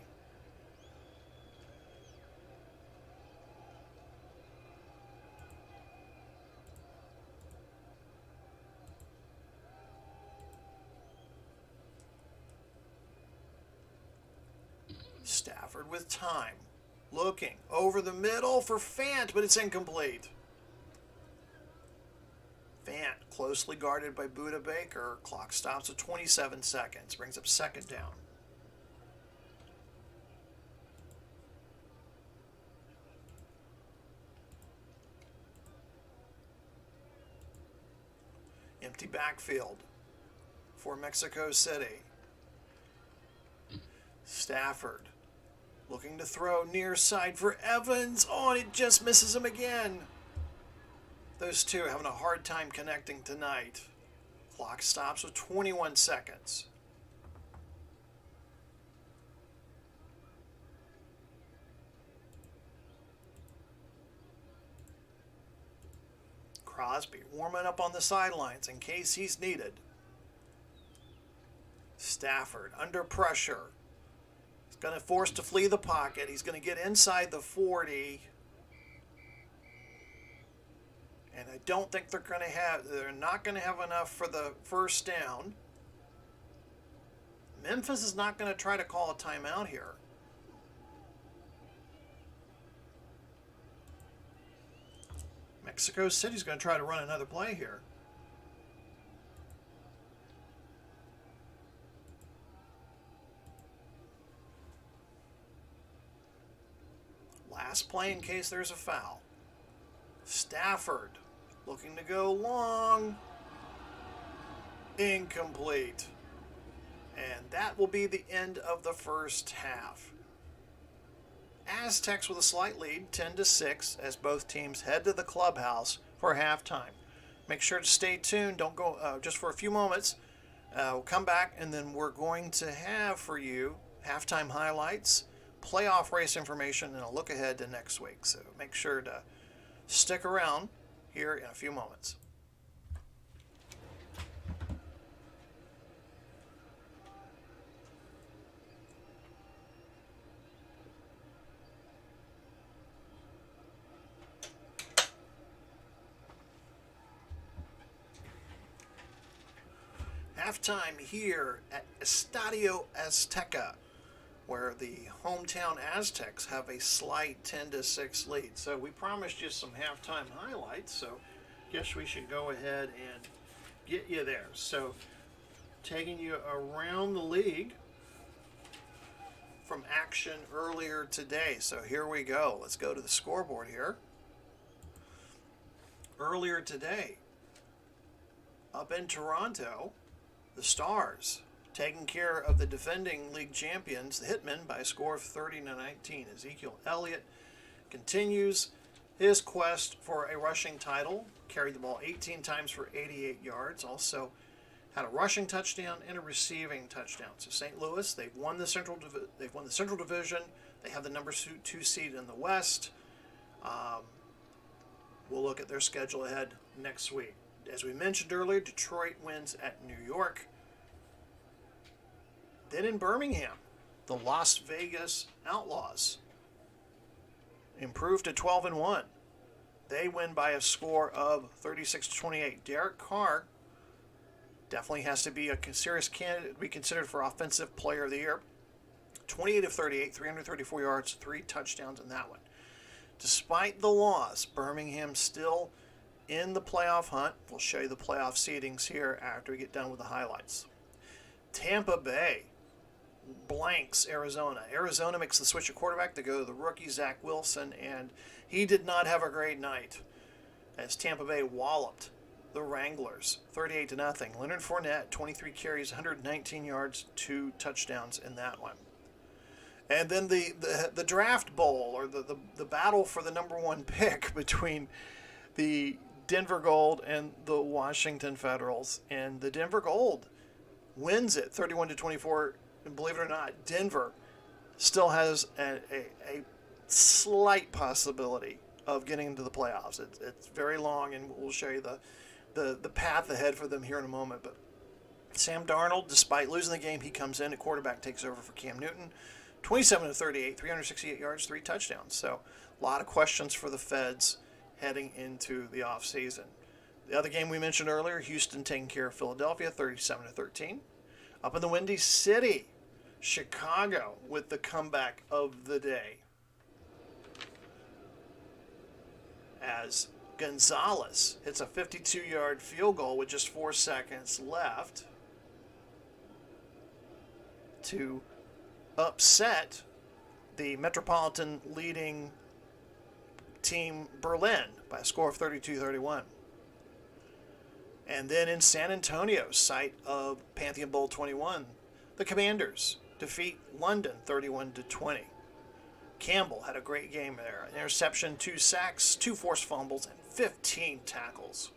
Stafford with time. Looking over the middle for Fant, but it's incomplete. Fant closely guarded by Buda Baker. Clock stops at 27 seconds. Brings up second down. Empty backfield for Mexico City. Stafford looking to throw near side for Evans. Oh, and it just misses him again. Those two are having a hard time connecting tonight. Clock stops with 21 seconds. Crosby warming up on the sidelines in case he's needed. Stafford under pressure. He's going to force to flee the pocket. He's going to get inside the 40. And I don't think they're not going to have enough for the first down. Memphis is not going to try to call a timeout here. Mexico City's going to try to run another play here. Last play in case there's a foul. Stafford looking to go long. Incomplete. And that will be the end of the first half. Aztecs with a slight lead, 10-6, as both teams head to the clubhouse for halftime. Make sure to stay tuned. Don't go just for a few moments. We'll come back, and then we're going to have for you halftime highlights, playoff race information, and a look ahead to next week. So make sure to stick around here in a few moments. Halftime here at Estadio Azteca, where the hometown Aztecs have a slight 10-6 lead. So we promised you some halftime highlights, so guess we should go ahead and get you there. So taking you around the league from action earlier today. So here we go. Let's go to the scoreboard here. Earlier today, up in Toronto, the Stars taking care of the defending league champions, the Hitmen, by a score of 30-19. Ezekiel Elliott continues his quest for a rushing title. Carried the ball 18 times for 88 yards. Also had a rushing touchdown and a receiving touchdown. So St. Louis, they've won the Central Division. They have the number 2 seed in the West. we'll look at their schedule ahead next week. As we mentioned earlier, Detroit wins at New York. Then in Birmingham, the Las Vegas Outlaws improved to 12-1. They win by a score of 36-28. Derek Carr definitely has to be a serious candidate to be considered for Offensive Player of the Year. 28 of 38, 334 yards, 3 touchdowns in that one. Despite the loss, Birmingham still in the playoff hunt. We'll show you the playoff seedings here after we get done with the highlights. Tampa Bay blanks Arizona. Arizona makes the switch at quarterback to go to the rookie Zach Wilson, and he did not have a great night as Tampa Bay walloped the Wranglers 38-0. Leonard Fournette, 23 carries, 119 yards, 2 touchdowns in that one. And then the draft bowl, or the battle for the number 1 pick between the Denver Gold and the Washington Federals. And the Denver Gold wins it 31-24. And believe it or not, Denver still has a slight possibility of getting into the playoffs. It's very long, and we'll show you the path ahead for them here in a moment. But Sam Darnold, despite losing the game, he comes in at quarterback, takes over for Cam Newton. 27-38, 368 yards, 3 touchdowns. So a lot of questions for the Feds heading into the offseason. The other game we mentioned earlier, Houston taking care of Philadelphia, 37-13. Up in the Windy City, Chicago with the comeback of the day, as Gonzalez hits a 52-yard field goal with just 4 seconds left to upset the Metropolitan leading team Berlin by a score of 32-31. And then in San Antonio, site of Pantheon Bowl 21, the Commanders defeat London 31-20. Campbell had a great game there. An interception, 2 sacks, 2 forced fumbles, and 15 tackles.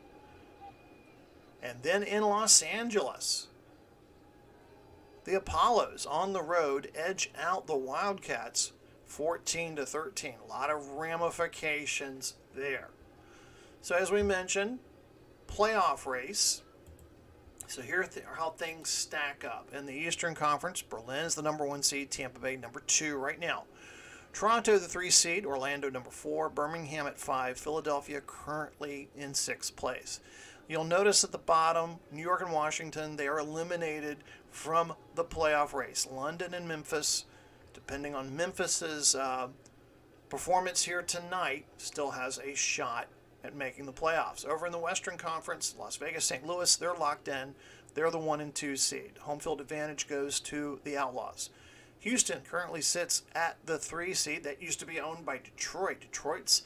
And then in Los Angeles, the Apollos on the road edge out the Wildcats 14-13. A lot of ramifications there. So as we mentioned, playoff race. So here are how things stack up. In the Eastern Conference, Berlin is the number 1 seed, Tampa Bay number 2 right now. Toronto the 3 seed, Orlando number 4, Birmingham at 5, Philadelphia currently in 6th place. You'll notice at the bottom, New York and Washington, they are eliminated from the playoff race. London and Memphis, depending on Memphis's performance here tonight, still has a shot at making the playoffs. Over in the Western Conference, Las Vegas, St. Louis, they're locked in. They're the 1 and 2 seed. Home field advantage goes to the Outlaws. Houston currently sits at the 3 seed. That used to be owned by Detroit. Detroit's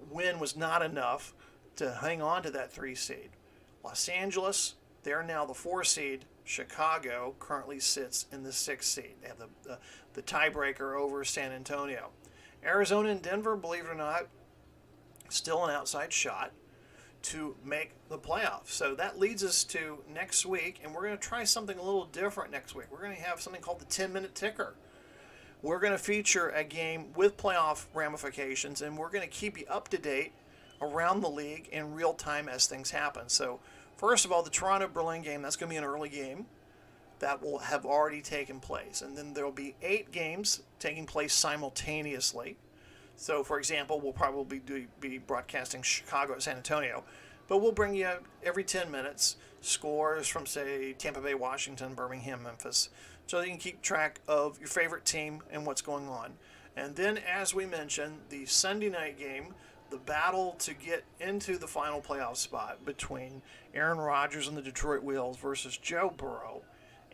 win was not enough to hang on to that 3 seed. Los Angeles, they're now the 4 seed. Chicago currently sits in the 6th seed. They have the tiebreaker over San Antonio. Arizona and Denver, believe it or not, still an outside shot to make the playoffs. So that leads us to next week, and we're going to try something a little different next week. We're going to have something called the 10-minute ticker. We're going to feature a game with playoff ramifications, and we're going to keep you up to date around the league in real time as things happen. So first of all, the Toronto-Berlin game, that's going to be an early game. That will have already taken place. And then there will be 8 games taking place simultaneously. So, for example, we'll probably be broadcasting Chicago at San Antonio. But we'll bring you every 10 minutes scores from, say, Tampa Bay, Washington, Birmingham, Memphis, so that you can keep track of your favorite team and what's going on. And then, as we mentioned, the Sunday night game, the battle to get into the final playoff spot between Aaron Rodgers and the Detroit Wheels versus Joe Burrow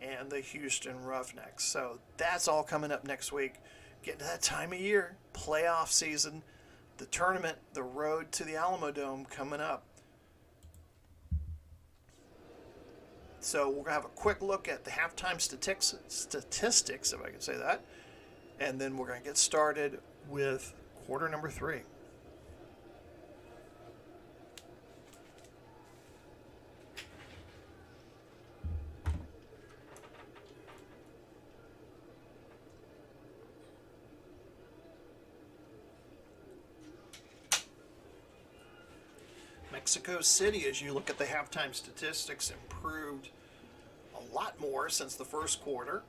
and the Houston Roughnecks. So that's all coming up next week. Getting to that time of year, playoff season, the tournament, the road to the Alamo Dome coming up. So we're going to have a quick look at the halftime statistics, if I can say that. And then we're going to get started with quarter number 3. Mexico City, as you look at the halftime statistics, improved a lot more since the first quarter.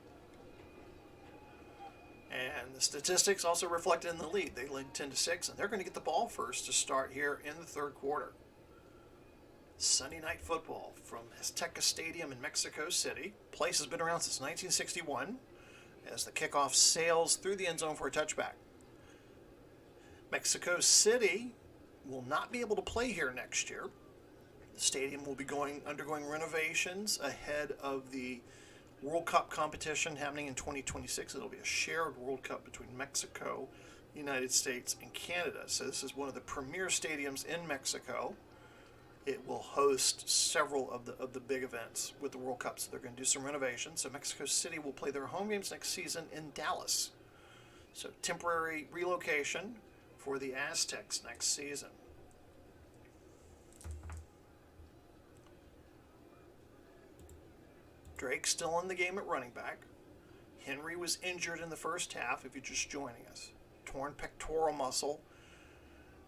And the statistics also reflected in the lead. They led 10-6, and they're going to get the ball first to start here in the third quarter. Sunday night football from Aztecs Stadium in Mexico City. Place has been around since 1961 as the kickoff sails through the end zone for a touchback. Mexico City will not be able to play here next year. The stadium will be undergoing renovations ahead of the World Cup competition happening in 2026. It'll be a shared World Cup between Mexico, the United States, and Canada. So this is one of the premier stadiums in Mexico. It will host several of the big events with the World Cup. So they're going to do some renovations. So Mexico City will play their home games next season in Dallas. So temporary relocation for the Aztecs next season. Drake still in the game at running back. Henry was injured in the first half, if you're just joining us. Torn pectoral muscle.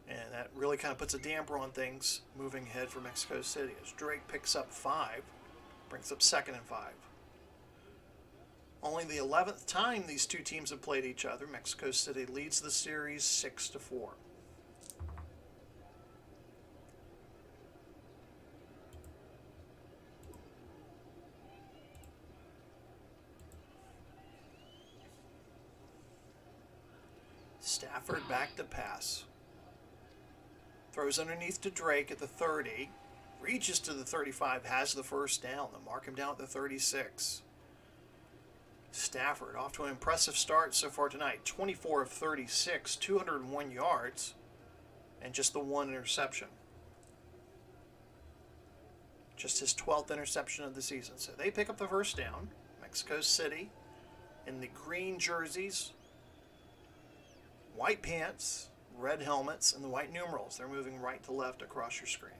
And that really kind of puts a damper on things moving ahead for Mexico City. As Drake picks up 5, brings up 2nd and 5. Only the 11th time these two teams have played each other. Mexico City leads the series 6-4. Stafford back to pass. Throws underneath to Drake at the 30. Reaches to the 35, has the first down. They'll mark him down at the 36. Stafford off to an impressive start so far tonight. 24 of 36, 201 yards, and just the 1 interception. Just his 12th interception of the season. So they pick up the first down. Mexico City in the green jerseys, white pants, red helmets, and the white numerals. They're moving right to left across your screen.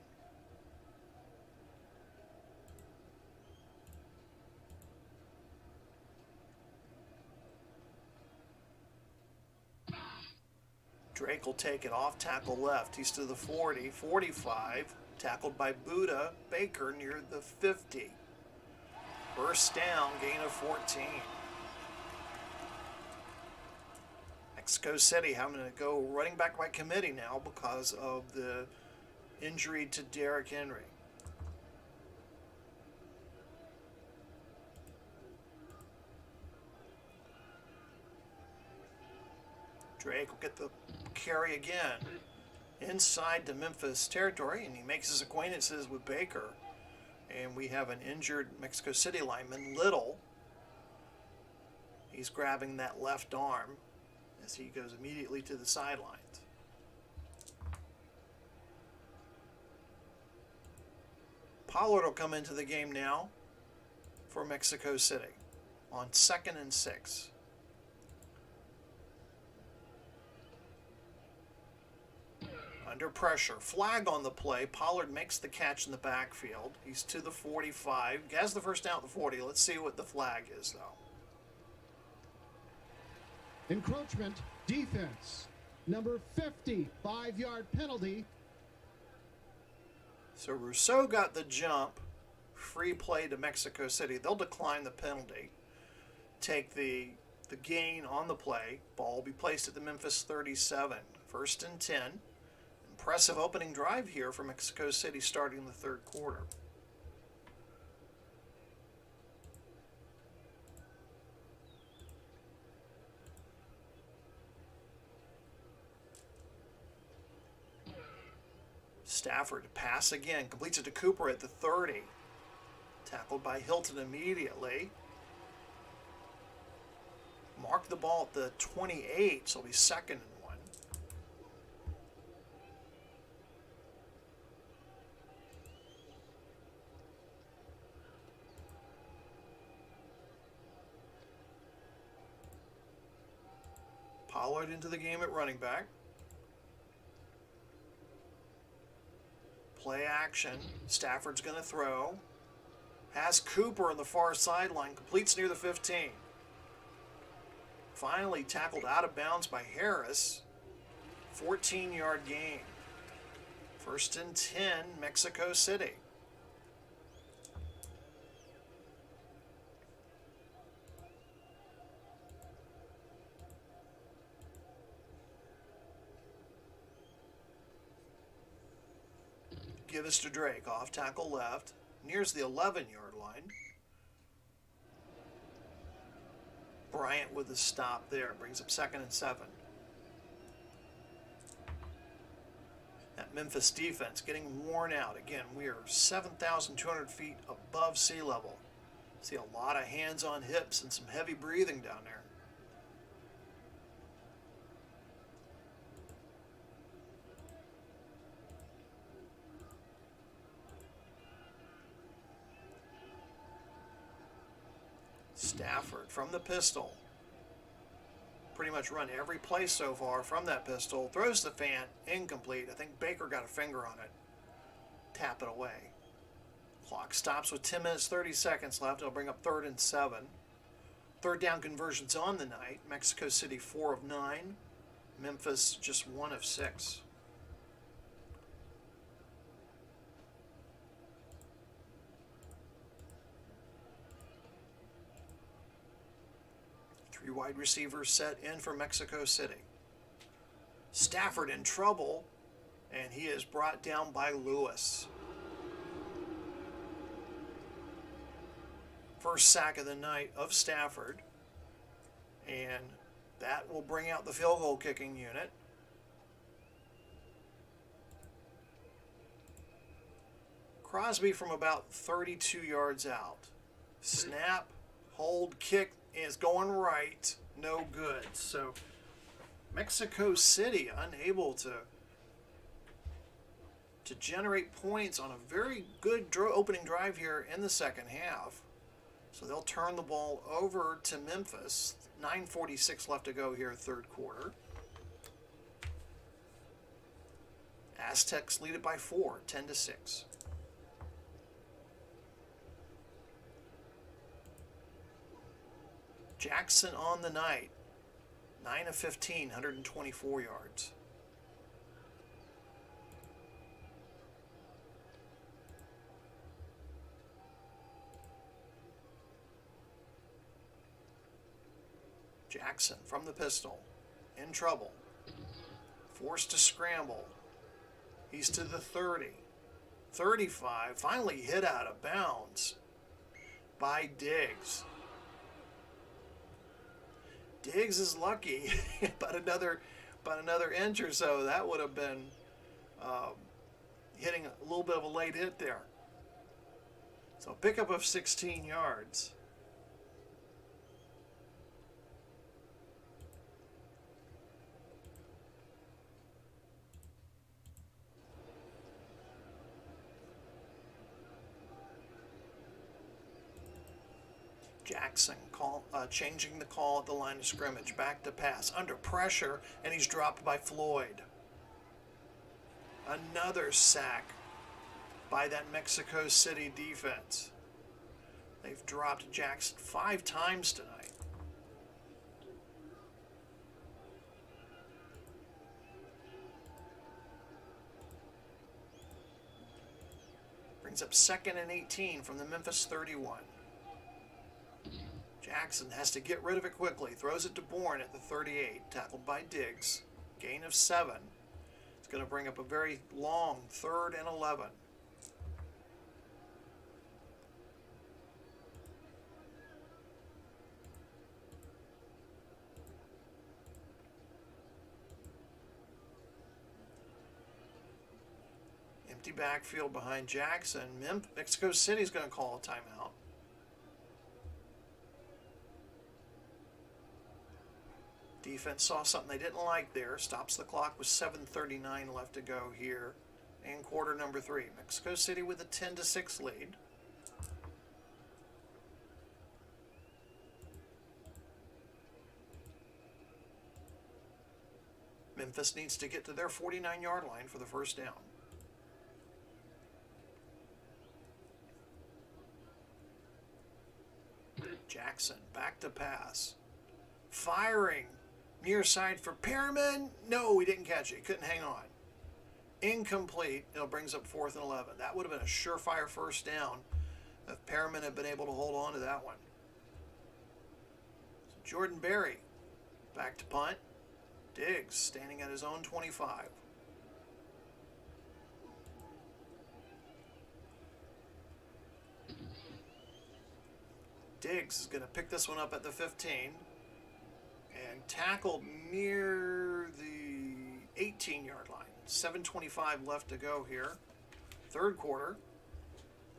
Drake will take it off tackle left. He's to the 40, 45, tackled by Buda Baker near the 50. First down, gain of 14. Mexico City having to go running back by committee now because of the injury to Derrick Henry. Drake will get the carry again inside the Memphis territory, and he makes his acquaintances with Baker. And we have an injured Mexico City lineman, Little. He's grabbing that left arm as he goes immediately to the sidelines. Pollard will come into the game now for Mexico City on 2nd and 6. Under pressure, flag on the play. Pollard makes the catch in the backfield. He's to the 45. He has the first down at the 40. Let's see what the flag is, though. Encroachment, defense. Number 50, 5-yard penalty. So Rousseau got the jump. Free play to Mexico City. They'll decline the penalty. Take the gain on the play. Ball will be placed at the Memphis 37. 1st and 10. Impressive opening drive here for Mexico City starting the third quarter. Stafford pass again, completes it to Cooper at the 30. Tackled by Hilton immediately. Mark the ball at the 28, so it'll be 2nd and 1. Pollard into the game at running back. Play action. Stafford's going to throw. Has Cooper on the far sideline. Completes near the 15. Finally tackled out of bounds by Harris. 14-yard gain First and 10, Mexico City. Give us to Drake, off tackle left, nears the 11-yard line. Bryant with the stop there, brings up 2nd and 7. That Memphis defense getting worn out. Again, we are 7,200 feet above sea level. See a lot of hands on hips and some heavy breathing down there. Stafford from the pistol. Pretty much run every play so far from that pistol. Throws the fan, incomplete. I think Baker got a finger on it. Tap it away. Clock stops with 10 minutes, 30 seconds left. It'll bring up 3rd and 7. Third down conversions on the night. Mexico City 4 of 9. Memphis just 1 of 6. Three wide receivers set in for Mexico City. Stafford in trouble, and he is brought down by Lewis. First sack of the night of Stafford, and that will bring out the field goal kicking unit. Crosby from about 32 yards out. Snap, hold, kick is going right, no good. So Mexico City unable to generate points on a very good opening drive here in the second half. So they'll turn the ball over to Memphis. 9:46 left to go here, third quarter. Aztecs lead it by 4, 10-6. Jackson on the night, 9 of 15, 124 yards. Jackson from the pistol, in trouble, forced to scramble. He's to the 30, 35, finally hit out of bounds by Diggs. Diggs is lucky, but another inch or so, that would have been hitting a little bit of a late hit there. So pickup of 16 yards. Jackson changing the call at the line of scrimmage. Back to pass. Under pressure, and he's dropped by Floyd. Another sack by that Mexico City defense. They've dropped Jackson 5 times tonight. Brings up 2nd and 18 from the Memphis 31. Jackson has to get rid of it quickly. Throws it to Bourne at the 38. Tackled by Diggs. Gain of 7. It's going to bring up a very long 3rd and 11. Empty backfield behind Jackson. Mexico City's going to call a timeout. Defense saw something they didn't like there. Stops the clock with 7:39 left to go here in quarter number 3. Mexico City with a 10-6 lead. Memphis needs to get to their 49-yard line for the first down. Jackson back to pass. Firing. Near side for Perriman. No, he didn't catch it. He couldn't hang on. Incomplete. It'll brings up 4th and 11. That would have been a surefire first down if Perriman had been able to hold on to that one. So Jordan Berry back to punt. Diggs standing at his own 25. Diggs is going to pick this one up at the 15 and tackled near the 18-yard line. 7:25 left to go here. Third quarter.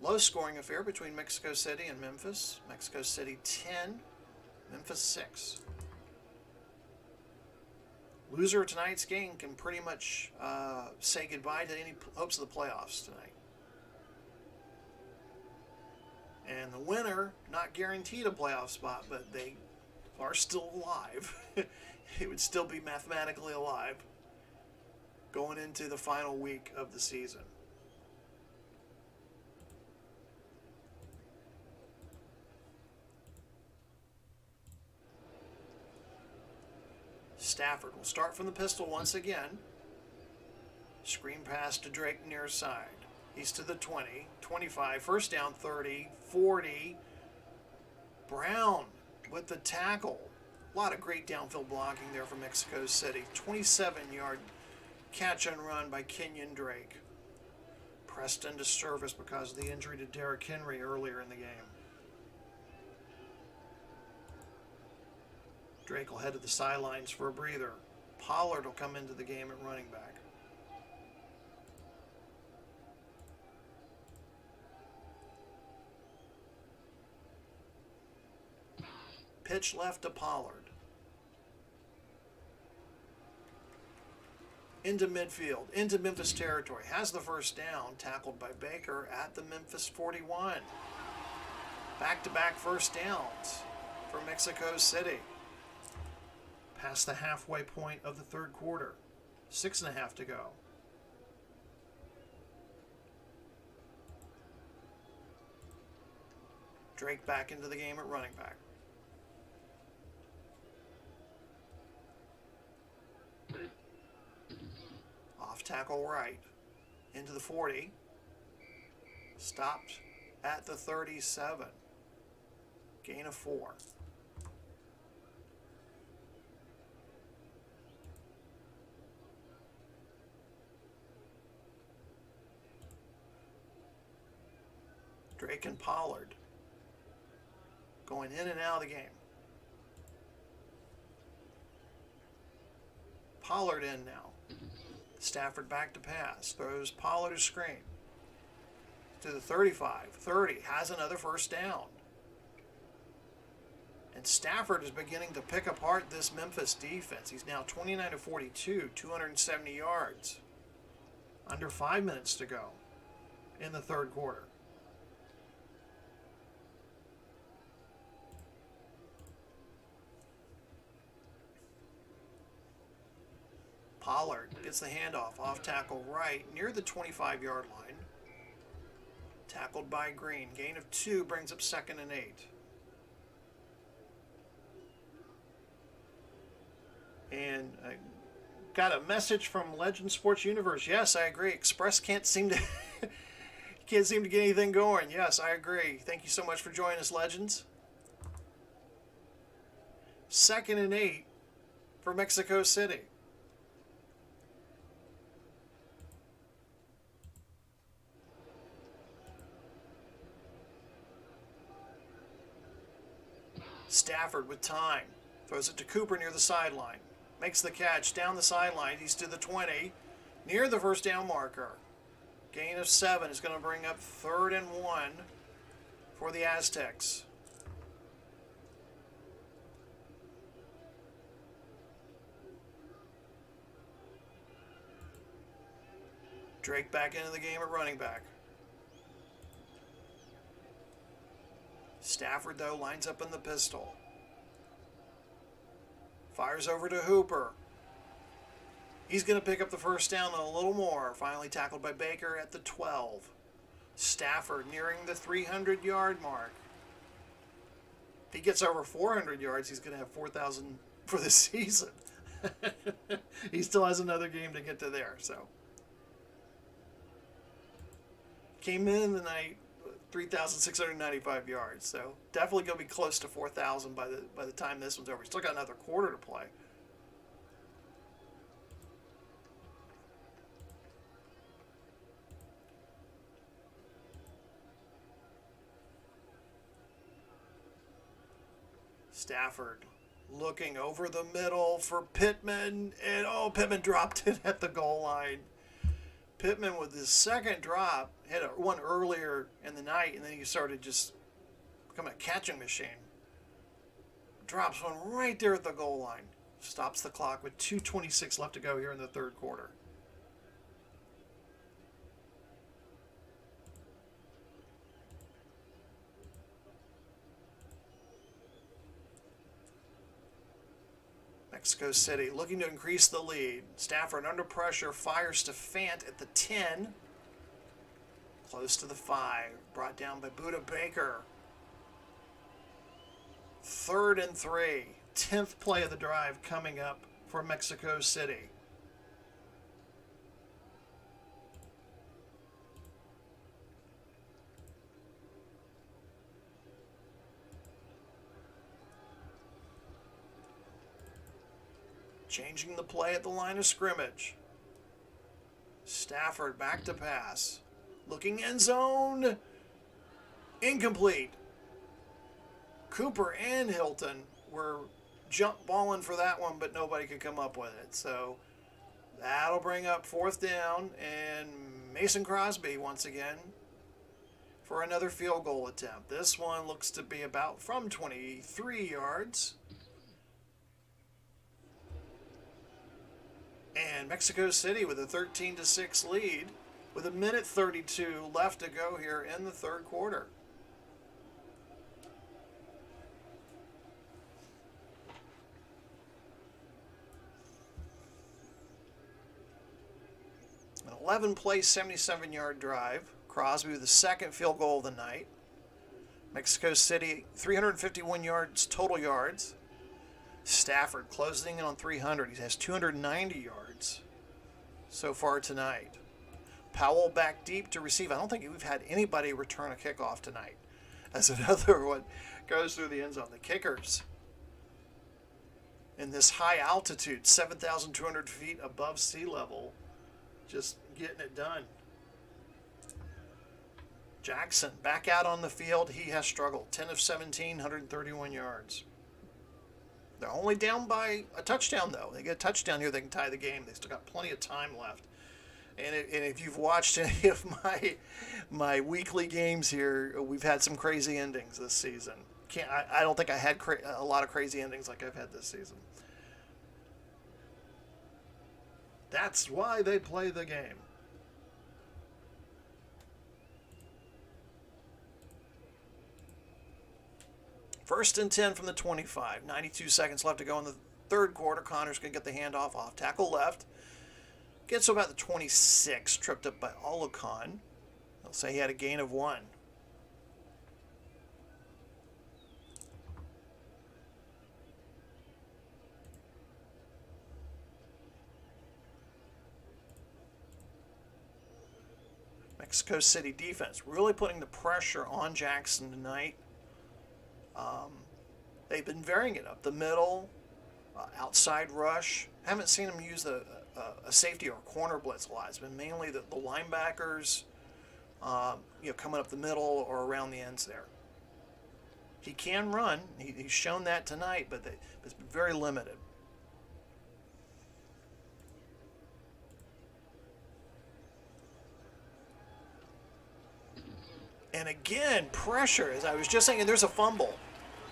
Low-scoring affair between Mexico City and Memphis. Mexico City 10, Memphis 6. Loser of tonight's game can pretty much say goodbye to any hopes of the playoffs tonight. And the winner, not guaranteed a playoff spot, but they are still alive. It would still be mathematically alive going into the final week of the season. Stafford will start from the pistol once again. Screen pass to Drake near side. He's to the 20, 25, first down 30, 40. Brown with the tackle. A lot of great downfield blocking there from Mexico City. 27-yard catch and run by Kenyon Drake. Pressed into service because of the injury to Derrick Henry earlier in the game. Drake will head to the sidelines for a breather. Pollard will come into the game at running back. Pitch left to Pollard. Into midfield, into Memphis territory. Has the first down, tackled by Baker at the Memphis 41. Back-to-back first downs for Mexico City. Past the halfway point of the third quarter. 6.5 to go. Drake back into the game at running back. Off tackle right. Into the 40. Stopped at the 37. Gain of 4. Drake and Pollard going in and out of the game. Pollard in now. Stafford back to pass. Throws Pollard a screen. To the 35. 30. Has another first down. And Stafford is beginning to pick apart this Memphis defense. He's now 29 of 42, 270 yards. Under 5 minutes to go in the third quarter. Pollard gets the handoff off tackle right near the 25-yard line. Tackled by Green. Gain of 2 brings up 2nd and 8. And I got a message from Legend Sports Universe. Yes, I agree. Express can't seem to get anything going. Yes, I agree. Thank you so much for joining us, Legends. 2nd and 8 for Mexico City. Stafford with time. Throws it to Cooper near the sideline. Makes the catch down the sideline. He's to the 20. Near the first down marker. Gain of 7 is going to bring up 3rd and 1 for the Aztecs. Drake back into the game at running back. Stafford, though, lines up in the pistol. Fires over to Hooper. He's going to pick up the first down and a little more. Finally tackled by Baker at the 12. Stafford nearing the 300-yard mark. If he gets over 400 yards, he's going to have 4,000 for the season. He still has another game to get to there. So Came in the night 3,695 yards. So definitely going to be close to 4,000 by the time this one's over. Still got another quarter to play. Stafford looking over the middle for Pittman, and Pittman dropped it at the goal line. Pittman with his second drop had one earlier in the night, and then he started just becoming a catching machine. Drops one right there at the goal line. Stops the clock with 2:26 left to go here in the third quarter. Mexico City looking to increase the lead. Stafford under pressure, fires to Fant at the 10. Close to the 5. Brought down by Buda Baker. 3rd and 3. 10th play of the drive coming up for Mexico City. Changing the play at the line of scrimmage. Stafford back to pass. Looking end zone. Incomplete. Cooper and Hilton were jump balling for that one, but nobody could come up with it. So that'll bring up 4th down, and Mason Crosby once again for another field goal attempt. This one looks to be about from 23 yards. And Mexico City with a 13-6 lead with 1:32 left to go here in the third quarter. An 11-play, 77-yard drive. Crosby with the second field goal of the night. Mexico City, 351 yards, total yards. Stafford closing in on 300. He has 290 yards so far tonight. Powell back deep to receive. I don't think we've had anybody return a kickoff tonight. As another one goes through the end zone. The kickers in this high altitude, 7,200 feet above sea level, just getting it done. Jackson back out on the field. He has struggled. 10 of 17, 131 yards. They're only down by a touchdown, though. They get a touchdown here, they can tie the game. They still got plenty of time left. And if you've watched any of my weekly games here, we've had some crazy endings this season. I don't think I had a lot of crazy endings like I've had this season. That's why they play the game. First and 10 from the 25. 92 seconds left to go in the third quarter. Connor's going to get the handoff off tackle left. Gets to about the 26, tripped up by Olukon. They'll say he had a gain of 1. Mexico City defense really putting the pressure on Jackson tonight. They've been varying it up the middle, outside rush. Haven't seen them use a safety or a corner blitz a lot. It's been mainly the linebackers, coming up the middle or around the ends there. He can run. He's shown that tonight, but it's been very limited. And again, pressure. As I was just saying, there's a fumble.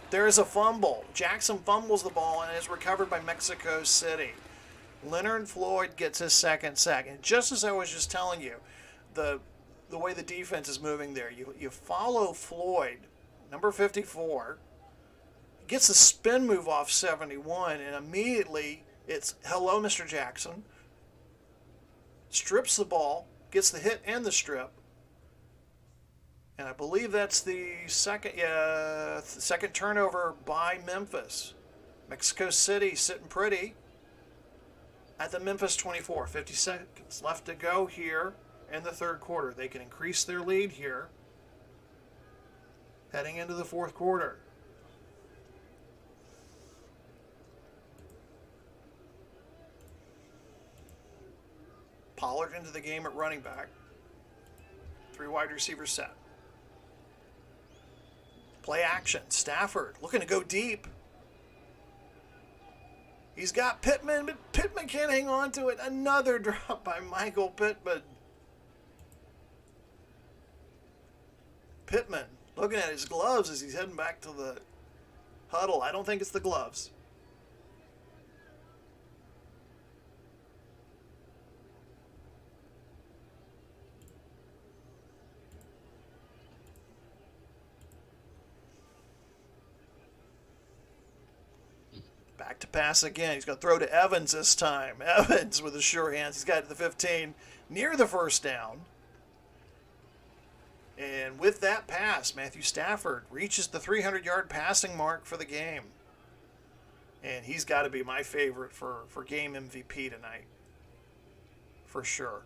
There is a fumble. Jackson fumbles the ball and is recovered by Mexico City. Leonard Floyd gets his second sack. And just as I was just telling you, the way the defense is moving there, you follow Floyd, number 54, gets the spin move off 71, and immediately it's, hello, Mr. Jackson. Strips the ball, gets the hit and the strip. And I believe that's the second turnover by Memphis. Mexico City sitting pretty at the Memphis 24. 50 seconds left to go here in the third quarter. They can increase their lead here heading into the fourth quarter. Pollard into the game at running back. 3 wide receivers set. Play action. Stafford looking to go deep. He's got Pittman, but Pittman can't hang on to it. Another drop by Michael Pittman. Pittman looking at his gloves as he's heading back to the huddle. I don't think it's the gloves. Back to pass again. He's going to throw to Evans this time. Evans with his sure hands. He's got to the 15, near the first down. And with that pass, Matthew Stafford reaches the 300-yard passing mark for the game. And he's got to be my favorite for game MVP tonight. For sure.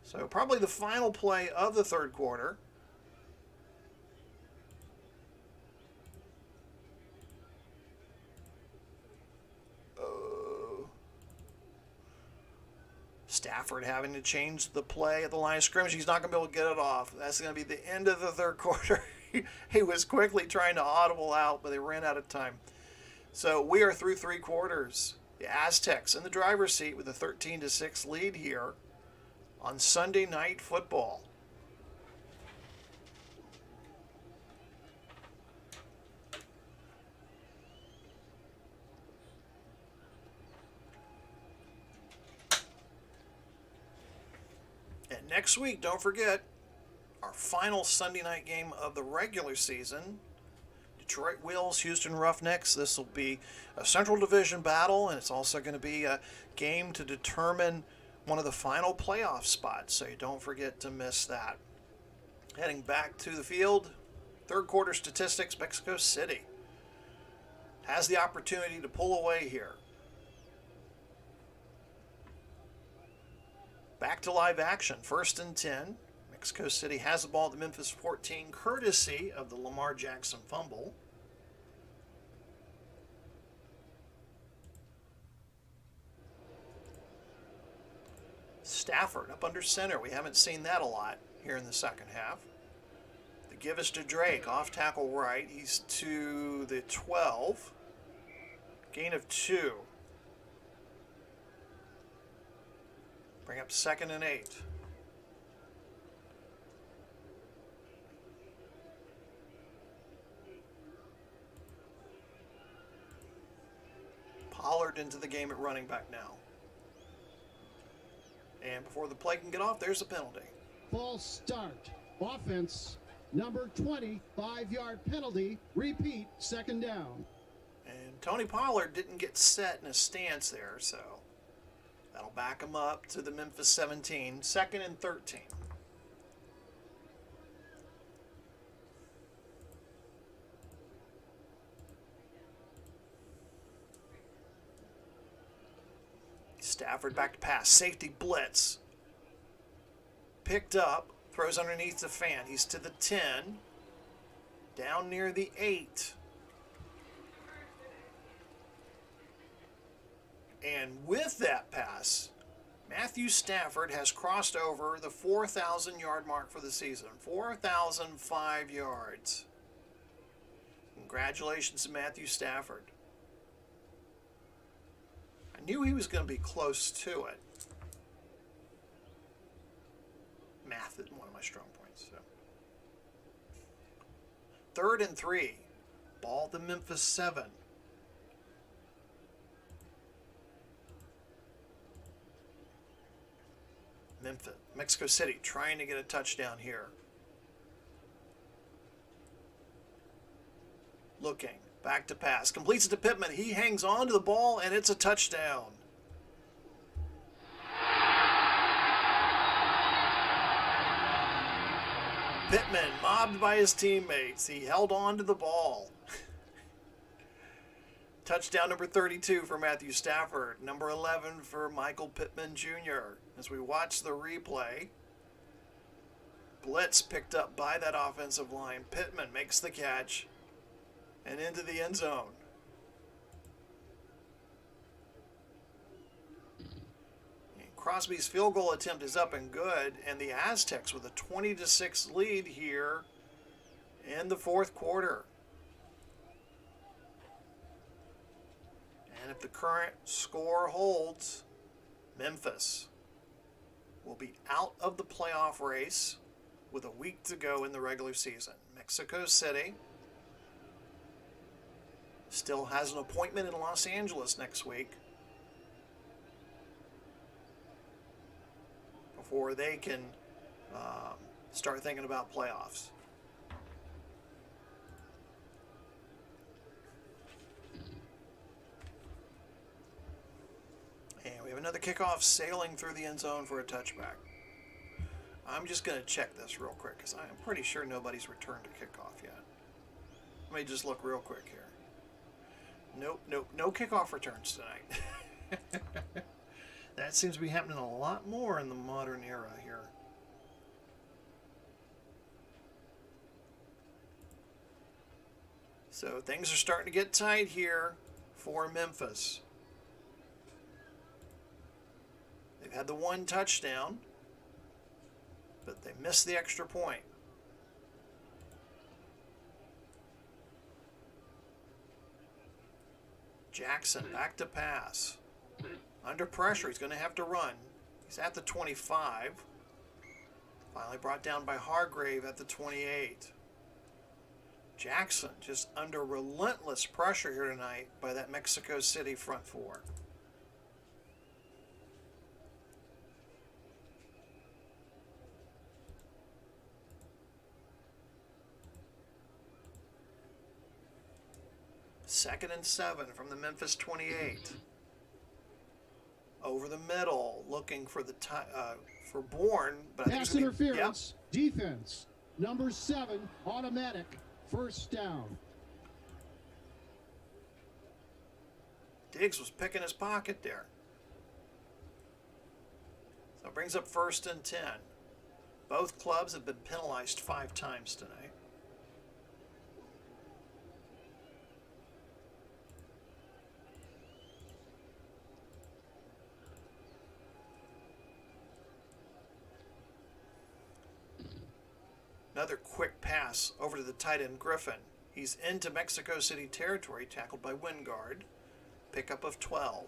So probably the final play of the third quarter. Stafford having to change the play at the line of scrimmage. He's not going to be able to get it off. That's going to be the end of the third quarter. He was quickly trying to audible out, but they ran out of time. So we are through 3 quarters. The Aztecs in the driver's seat with a 13-6 lead here on Sunday Night Football. And next week, don't forget, our final Sunday night game of the regular season, Detroit Wheels, Houston Roughnecks. This will be a Central Division battle, and it's also going to be a game to determine one of the final playoff spots, so you don't forget to miss that. Heading back to the field, third quarter statistics, Mexico City has the opportunity to pull away here. Back to live action, 1st and 10. Mexico City has the ball at the Memphis 14, courtesy of the Lamar Jackson fumble. Stafford up under center. We haven't seen that a lot here in the second half. The give is to Drake, off tackle right. He's to the 12. Gain of 2. Bring up 2nd and 8. Pollard into the game at running back now. And before the play can get off, there's a penalty. False start. Offense, number 20, 5-yard penalty. Repeat, 2nd down. And Tony Pollard didn't get set in a stance there, so that'll back him up to the Memphis 17, 2nd and 13. Stafford back to pass. Safety blitz. Picked up. Throws underneath the fan. He's to the 10. Down near the 8. And with that pass, Matthew Stafford has crossed over the 4,000-yard mark for the season. 4,005 yards. Congratulations to Matthew Stafford. I knew he was going to be close to it. Math isn't one of my strong points. So. 3rd and 3. Ball to Memphis 7. Memphis, Mexico City trying to get a touchdown here. Looking. Back to pass. Completes it to Pittman. He hangs on to the ball, and it's a touchdown. Pittman, mobbed by his teammates. He held on to the ball. Touchdown number 32 for Matthew Stafford. Number 11 for Michael Pittman Jr. As we watch the replay, blitz picked up by that offensive line. Pittman makes the catch and into the end zone. And Crosby's field goal attempt is up and good, and the Aztecs with a 20-6 lead here in the fourth quarter. And if the current score holds, Memphis will be out of the playoff race with a week to go in the regular season. Mexico City still has an appointment in Los Angeles next week before they can start thinking about playoffs. And we have another kickoff sailing through the end zone for a touchback. I'm just going to check this real quick because I'm pretty sure nobody's returned a kickoff yet. Let me just look real quick here. Nope, no kickoff returns tonight. That seems to be happening a lot more in the modern era here. So things are starting to get tight here for Memphis. They've had the one touchdown, but they missed the extra point. Jackson back to pass. Under pressure, he's going to have to run. He's at the 25. Finally brought down by Hargrave at the 28. Jackson just under relentless pressure here tonight by that Mexico City front four. Second and 7 from the Memphis 28. Over the middle, looking for the for Bourne, but I think Pass interference, defense, number 7, automatic, first down. Diggs was picking his pocket there. So it brings up 1st and 10. Both clubs have been penalized 5 times tonight. Another quick pass over to the tight end Griffin. He's into Mexico City territory, tackled by Wingard. Pickup of 12.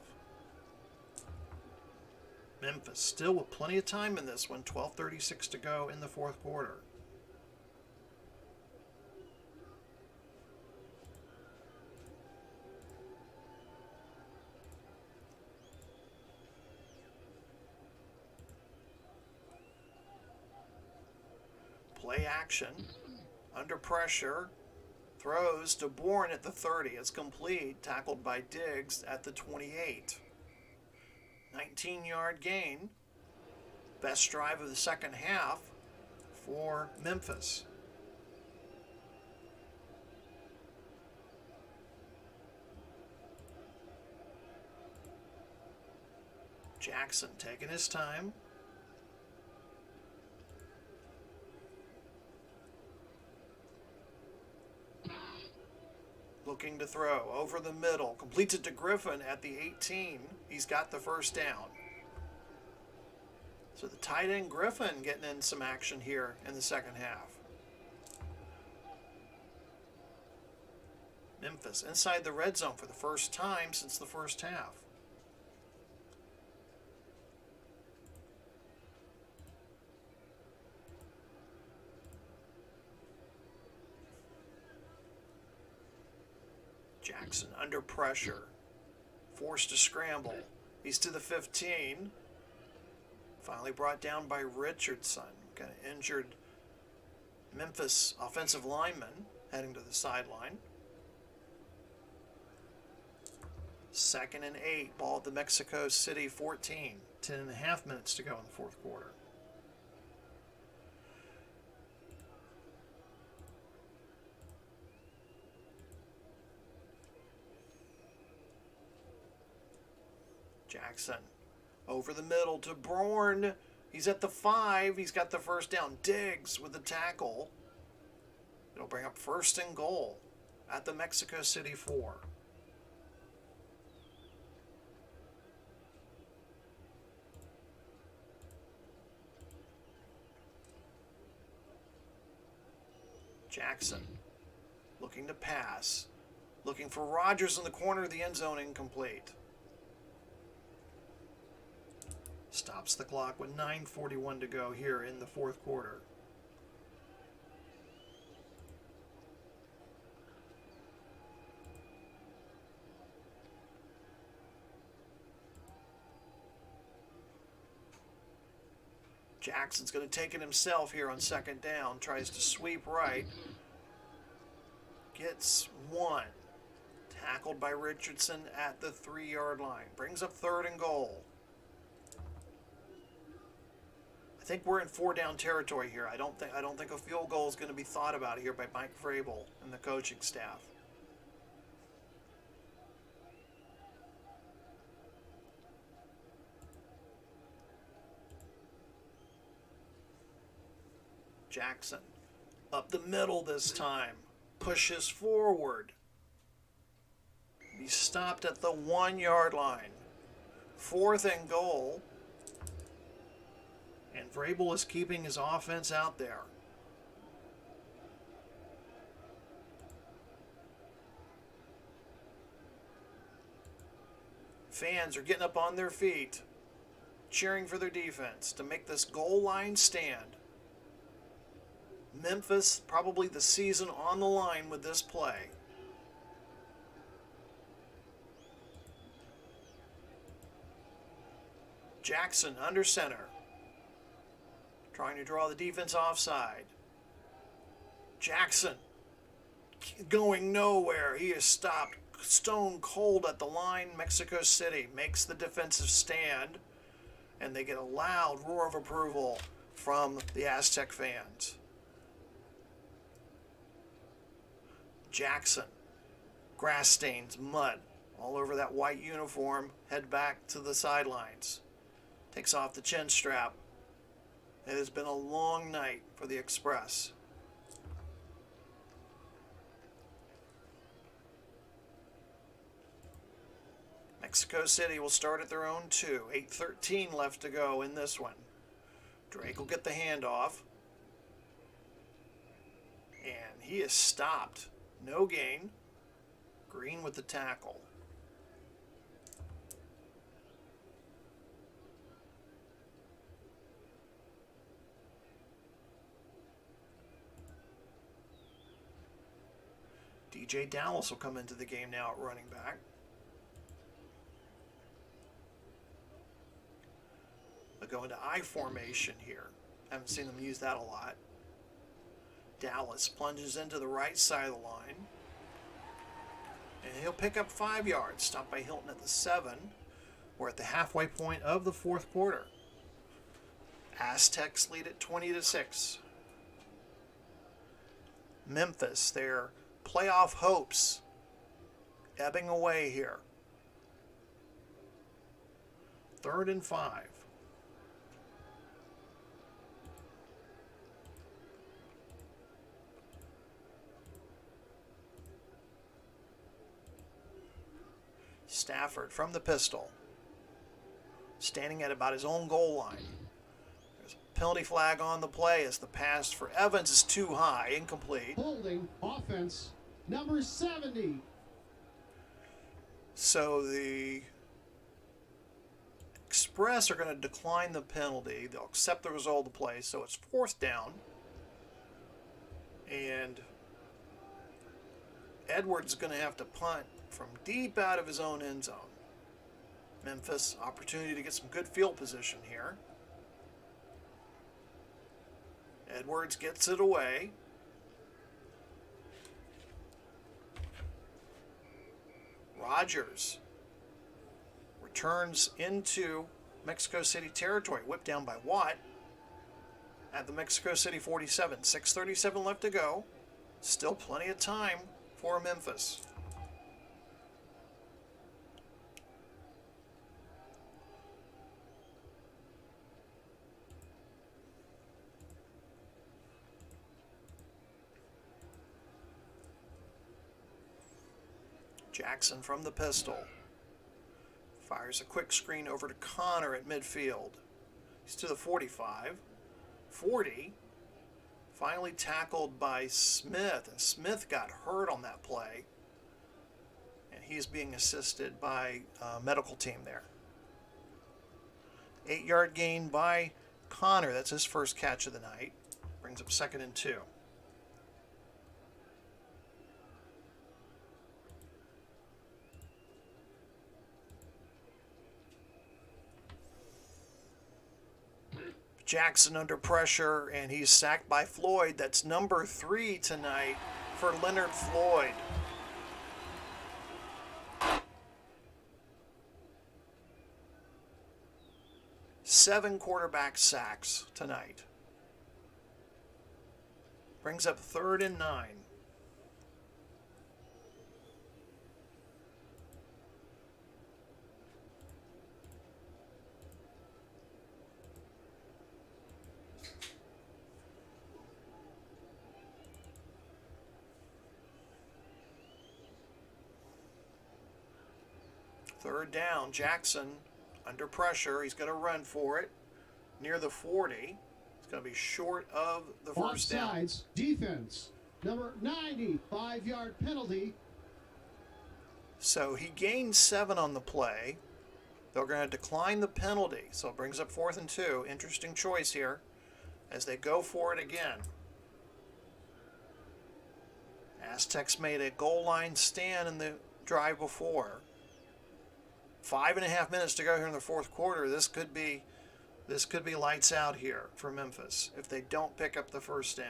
Memphis still with plenty of time in this one. 12:36 to go in the fourth quarter. Play action, under pressure, throws to Bourne at the 30. It's complete, tackled by Diggs at the 28. 19-yard gain. Best drive of the second half for Memphis. Jackson taking his time. Looking to throw over the middle. Completes it to Griffin at the 18. He's got the first down. So the tight end Griffin getting in some action here in the second half. Memphis inside the red zone for the first time since the first half. Jackson under pressure, forced to scramble. He's to the 15. Finally brought down by Richardson. Got an injured Memphis offensive lineman heading to the sideline. 2nd and 8. Ball at the Mexico City 14. 10.5 minutes to go in the fourth quarter. Jackson Over the middle to Bourne. He's at the 5. He's got the first down. Diggs with the tackle. It'll bring up 1st and goal at the Mexico City 4. Jackson looking to pass. Looking for Rodgers in the corner of the end zone, incomplete. Stops the clock with 9:41 to go here in the 4th quarter. Jackson's going to take it himself here on 2nd down. Tries to sweep right. Gets 1. Tackled by Richardson at the 3-yard line. Brings up 3rd and goal. I think we're in 4-down territory here. I don't think a field goal is going to be thought about here by Mike Vrabel and the coaching staff. Jackson up the middle this time. Pushes forward. He's stopped at the 1-yard line. 4th and goal. And Vrabel is keeping his offense out there. Fans are getting up on their feet, cheering for their defense to make this goal line stand. Memphis, probably the season on the line with this play. Jackson under center. Trying to draw the defense offside. Jackson going nowhere. He is stopped stone cold at the line. Mexico City makes the defensive stand. And they get a loud roar of approval from the Aztec fans. Jackson, grass stains, mud all over that white uniform, head back to the sidelines. Takes off the chin strap. It has been a long night for the Express. Mexico City will start at their own 2. 8:13 left to go in this one. Drake will get the handoff. And he is stopped. No gain. Green with the tackle. DJ Dallas will come into the game now at running back. They'll go into I formation here. Haven't seen them use that a lot. Dallas plunges into the right side of the line. And he'll pick up 5 yards. Stopped by Hilton at the 7. We're at the halfway point of the 4th quarter. Aztecs lead at 20-6. Memphis, their playoff hopes ebbing away here. 3rd and 5. Stafford from the pistol. Standing at about his own goal line. There's a penalty flag on the play as the pass for Evans is too high, incomplete. Holding offense number 70. So the Express are going to decline the penalty. They'll accept the result of the play. So it's 4th down. And Edwards is going to have to punt from deep out of his own end zone. Memphis, opportunity to get some good field position here. Edwards gets it away. Rodgers returns into Mexico City territory. Whipped down by Watt at the Mexico City 47. 6:37 left to go. Still plenty of time for Memphis. Jackson from the pistol. Fires a quick screen over to Connor at midfield. He's to the 45. 40. Finally tackled by Smith. And Smith got hurt on that play. And he's being assisted by a medical team there. 8-yard gain by Connor. That's his first catch of the night. Brings up 2nd and 2. Jackson under pressure, and he's sacked by Floyd. That's number 3 tonight for Leonard Floyd. Seven quarterback sacks tonight. Brings up 3rd and 9. Third down, Jackson under pressure. He's going to run for it near the 40. He's going to be short of the first down. Offsides, defense. Number 90, 5-yard penalty. So he gained 7 on the play. They're going to decline the penalty. So it brings up 4th and 2. Interesting choice here as they go for it again. Aztecs made a goal line stand in the drive before. 5.5 minutes to go here in the fourth quarter. This could be lights out here for Memphis if they don't pick up the first down.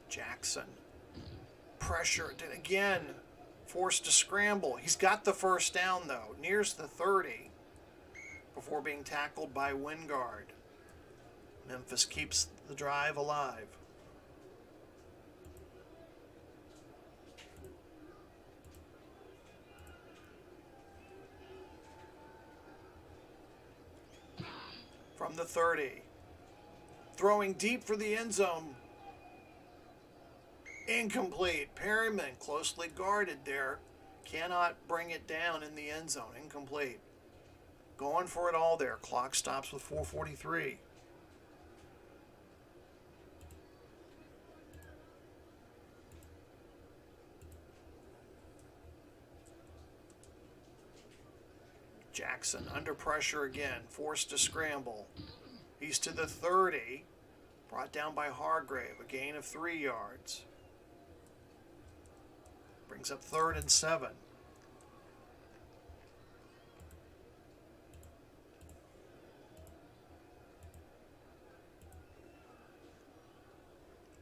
Jackson. Pressure again. Forced to scramble. He's got the first down though. Nears the 30. Before being tackled by Wingard. Memphis keeps the drive alive. From the 30. Throwing deep for the end zone. Incomplete. Perryman closely guarded there. Cannot bring it down in the end zone. Incomplete. Going for it all there. Clock stops with 4:43. Jackson under pressure again. Forced to scramble. He's to the 30. Brought down by Hargrave. A gain of 3 yards. Brings up 3rd and 7.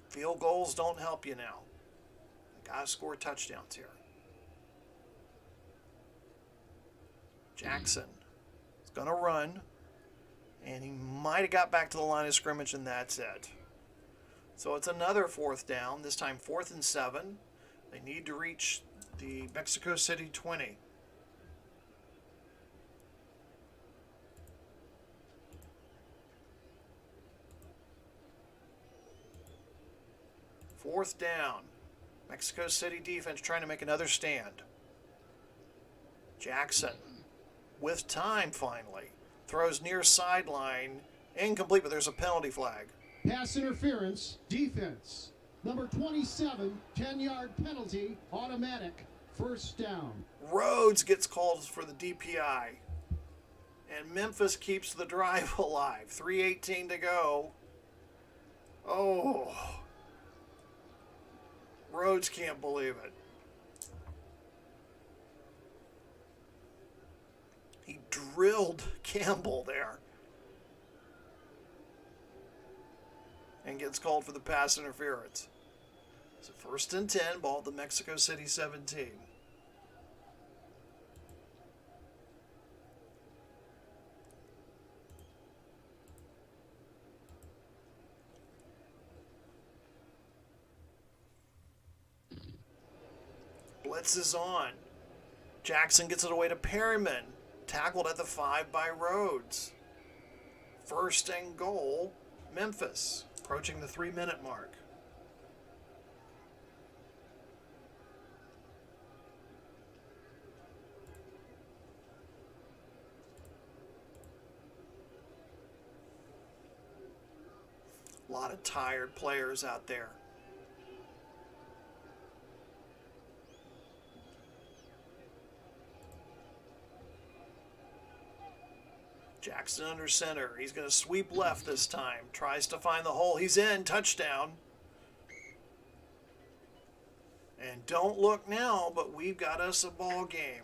Field goals don't help you now. You gotta score touchdowns here. Jackson is gonna run, and he might have got back to the line of scrimmage, and that's it. So it's another 4th down, this time 4th and 7. They need to reach the Mexico City 20. Fourth down. Mexico City defense trying to make another stand. Jackson with time finally. Throws near sideline. Incomplete, but there's a penalty flag. Pass interference, defense. Number 27, 10-yard penalty, automatic, 1st down. Rhodes gets called for the DPI. And Memphis keeps the drive alive. 3:18 to go. Oh. Rhodes can't believe it. He drilled Campbell there. And gets called for the pass interference. So 1st and 10, ball at the Mexico City 17. Blitz is on. Jackson gets it away to Perryman. Tackled at the 5 by Rhodes. First and goal, Memphis. Approaching the 3-minute mark. A lot of tired players out there. Jackson under center. He's going to sweep left this time. Tries to find the hole. He's in. Touchdown. And don't look now, but we've got us a ball game.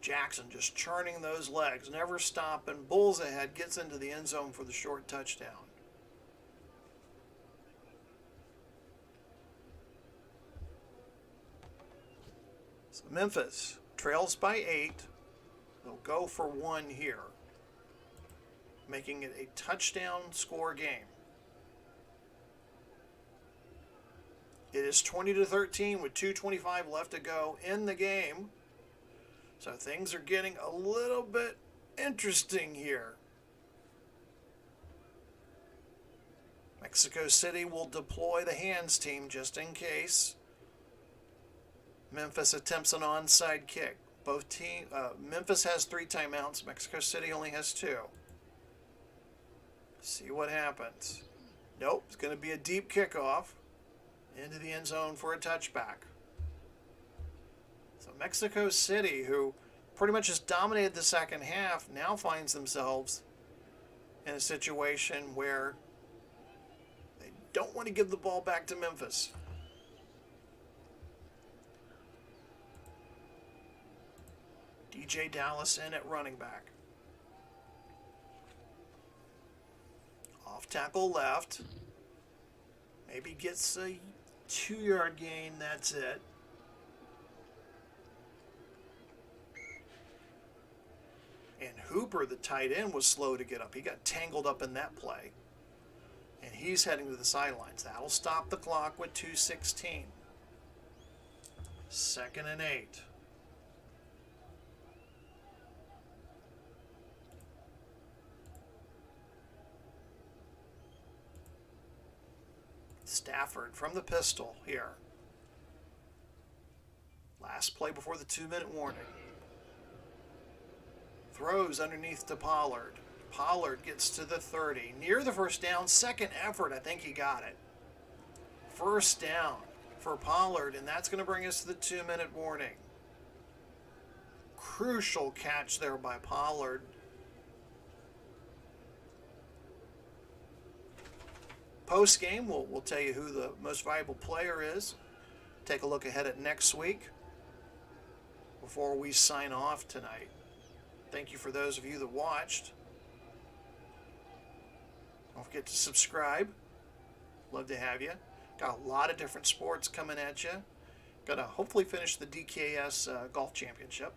Jackson just churning those legs, never stopping. Bulls ahead, gets into the end zone for the short touchdown. So Memphis trails by 8. They'll go for 1 here, making it a touchdown score game. It is 20-13 with 2:25 left to go in the game. So things are getting a little bit interesting here. Mexico City will deploy the hands team just in case. Memphis attempts an onside kick. Memphis has 3 timeouts. Mexico City only has 2. See what happens. Nope, it's going to be a deep kickoff into the end zone for a touchback. So Mexico City, who pretty much has dominated the second half, now finds themselves in a situation where they don't want to give the ball back to Memphis. DJ Dallas in at running back. Off tackle left. Maybe gets a 2-yard gain, that's it. And Hooper, the tight end, was slow to get up. He got tangled up in that play. And he's heading to the sidelines. That'll stop the clock with 2:16. 2nd and 8. Stafford from the pistol here. Last play before the 2-minute warning. Throws underneath to Pollard. Pollard gets to the 30. Near the first down. Second effort. I think he got it. First down for Pollard, and that's going to bring us to the 2-minute warning. Crucial catch there by Pollard. Post game, we'll tell you who the most valuable player is. Take a look ahead at next week before we sign off tonight. Thank you for those of you that watched. Don't forget to subscribe. Love to have you. Got a lot of different sports coming at you. Gonna hopefully finish the DKS golf championship.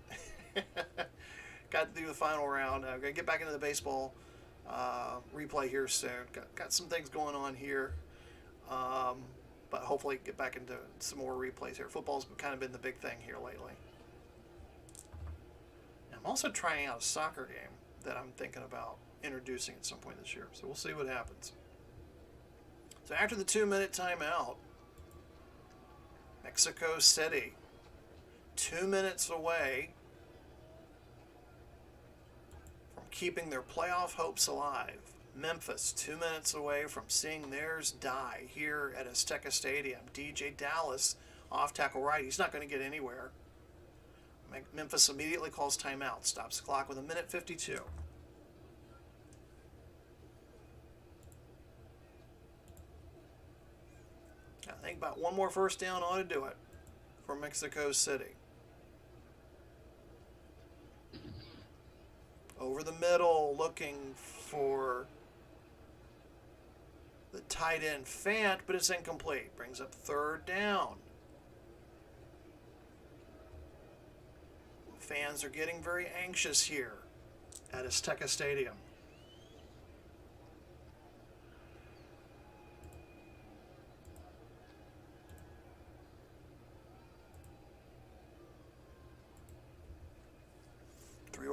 Got to do the final round. Gonna get back into the baseball replay here soon. Got some things going on here, but hopefully get back into some more replays here. Football's kind of been the big thing here lately. And I'm also trying out a soccer game that I'm thinking about introducing at some point this year, so we'll see what happens. So after the 2-minute timeout, Mexico City 2 minutes away from keeping their playoff hopes alive. Memphis 2 minutes away from seeing theirs die here at Aztecs Stadium. DJ Dallas off tackle right. He's not going to get anywhere. Memphis immediately calls timeout. Stops the clock with 1:52. I think about one more first down ought to do it for Mexico City. Over the middle, looking for the tight end Fant, but it's incomplete. Brings up 3rd down. Fans are getting very anxious here at Azteca Stadium.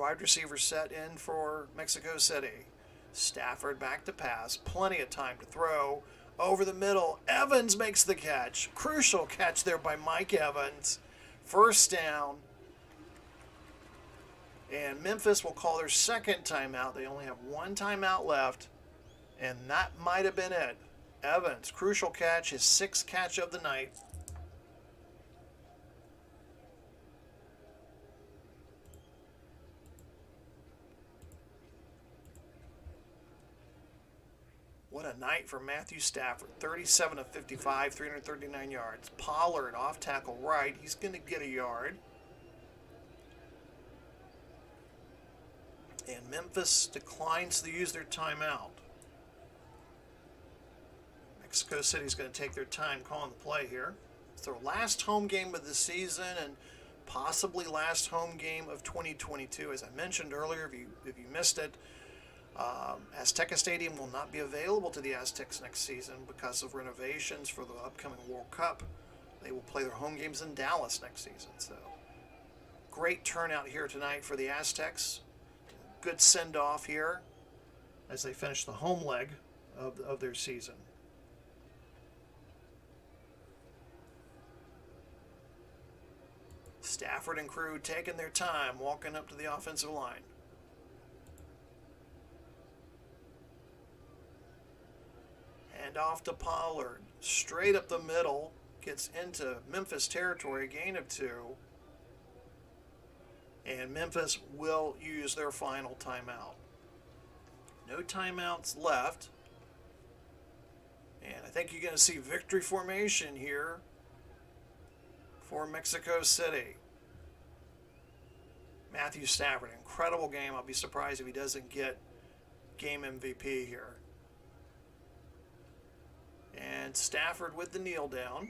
wide receiver set in for Mexico City. Stafford back to pass. Plenty of time to throw. Over the middle. Evans makes the catch. Crucial catch there by Mike Evans. First down. And Memphis will call their second timeout. They only have one timeout left. And that might have been it. Evans, crucial catch, his sixth catch of the night. What a night for Matthew Stafford. 37 of 55, 339 yards. Pollard off tackle right. He's going to get a yard. And Memphis declines to use their timeout. Mexico City's going to take their time calling the play here. It's their last home game of the season and possibly last home game of 2022. As I mentioned earlier, if you missed it, Azteca Stadium will not be available to the Aztecs next season because of renovations for the upcoming World Cup. They will play their home games in Dallas next season. So, great turnout here tonight for the Aztecs. Good send-off here as they finish the home leg of their season. Stafford and crew taking their time, walking up to the offensive line. Hand off to Pollard. Straight up the middle. Gets into Memphis territory, gain of 2. And Memphis will use their final timeout. No timeouts left. And I think you're going to see victory formation here for Mexico City. Matthew Stafford, incredible game. I'll be surprised if he doesn't get game MVP here. And Stafford with the kneel down.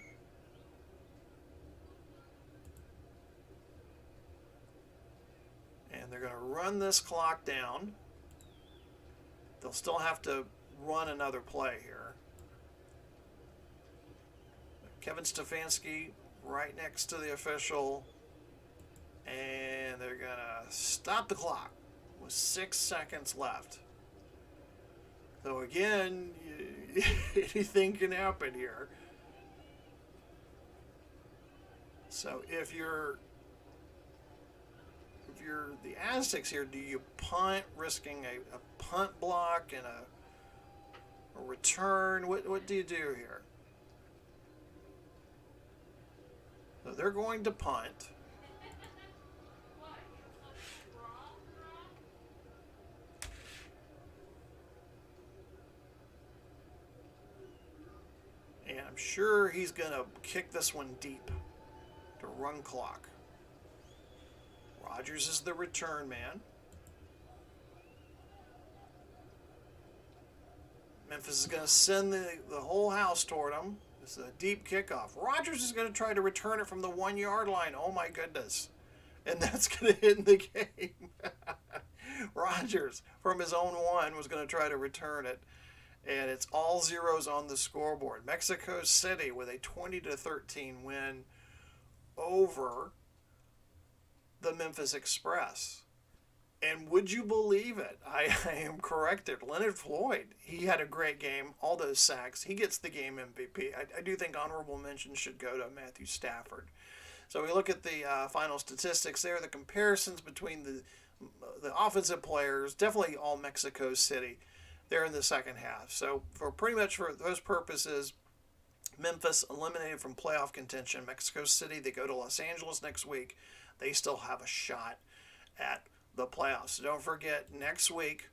And they're going to run this clock down. They'll still have to run another play here. Kevin Stefanski right next to the official. And they're going to stop the clock with 6 seconds left. So again, anything can happen here. So if you're the Aztecs here, do you punt, risking a punt block and a return? What do you do here? So they're going to punt. And I'm sure he's going to kick this one deep to run clock. Rodgers is the return man. Memphis is going to send the whole house toward him. This is a deep kickoff. Rodgers is going to try to return it from the 1 yard line. Oh my goodness. And that's going to end the game. Rodgers, from his own 1, was going to try to return it. And it's all zeros on the scoreboard. Mexico City with a 20-13 win over the Memphis Express. And would you believe it? I am corrected. Leonard Floyd, he had a great game. All those sacks. He gets the game MVP. I do think honorable mention should go to Matthew Stafford. So we look at the final statistics there. The comparisons between the offensive players, definitely all Mexico City there in the second half. So pretty much for those purposes, Memphis eliminated from playoff contention. Mexico City, they go to Los Angeles next week. They still have a shot at the playoffs. So don't forget, next week,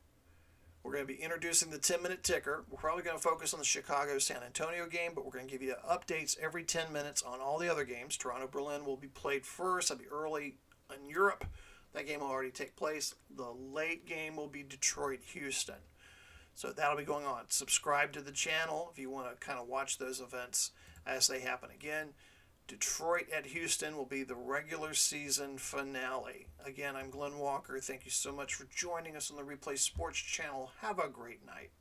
we're going to be introducing the 10-minute ticker. We're probably going to focus on the Chicago-San Antonio game, but we're going to give you updates every 10 minutes on all the other games. Toronto-Berlin will be played first. That'll be early in Europe. That game will already take place. The late game will be Detroit-Houston. So that'll be going on. Subscribe to the channel if you want to kind of watch those events as they happen. Again, Detroit at Houston will be the regular season finale. Again, I'm Glenn Walker. Thank you so much for joining us on the Replay Sports channel. Have a great night.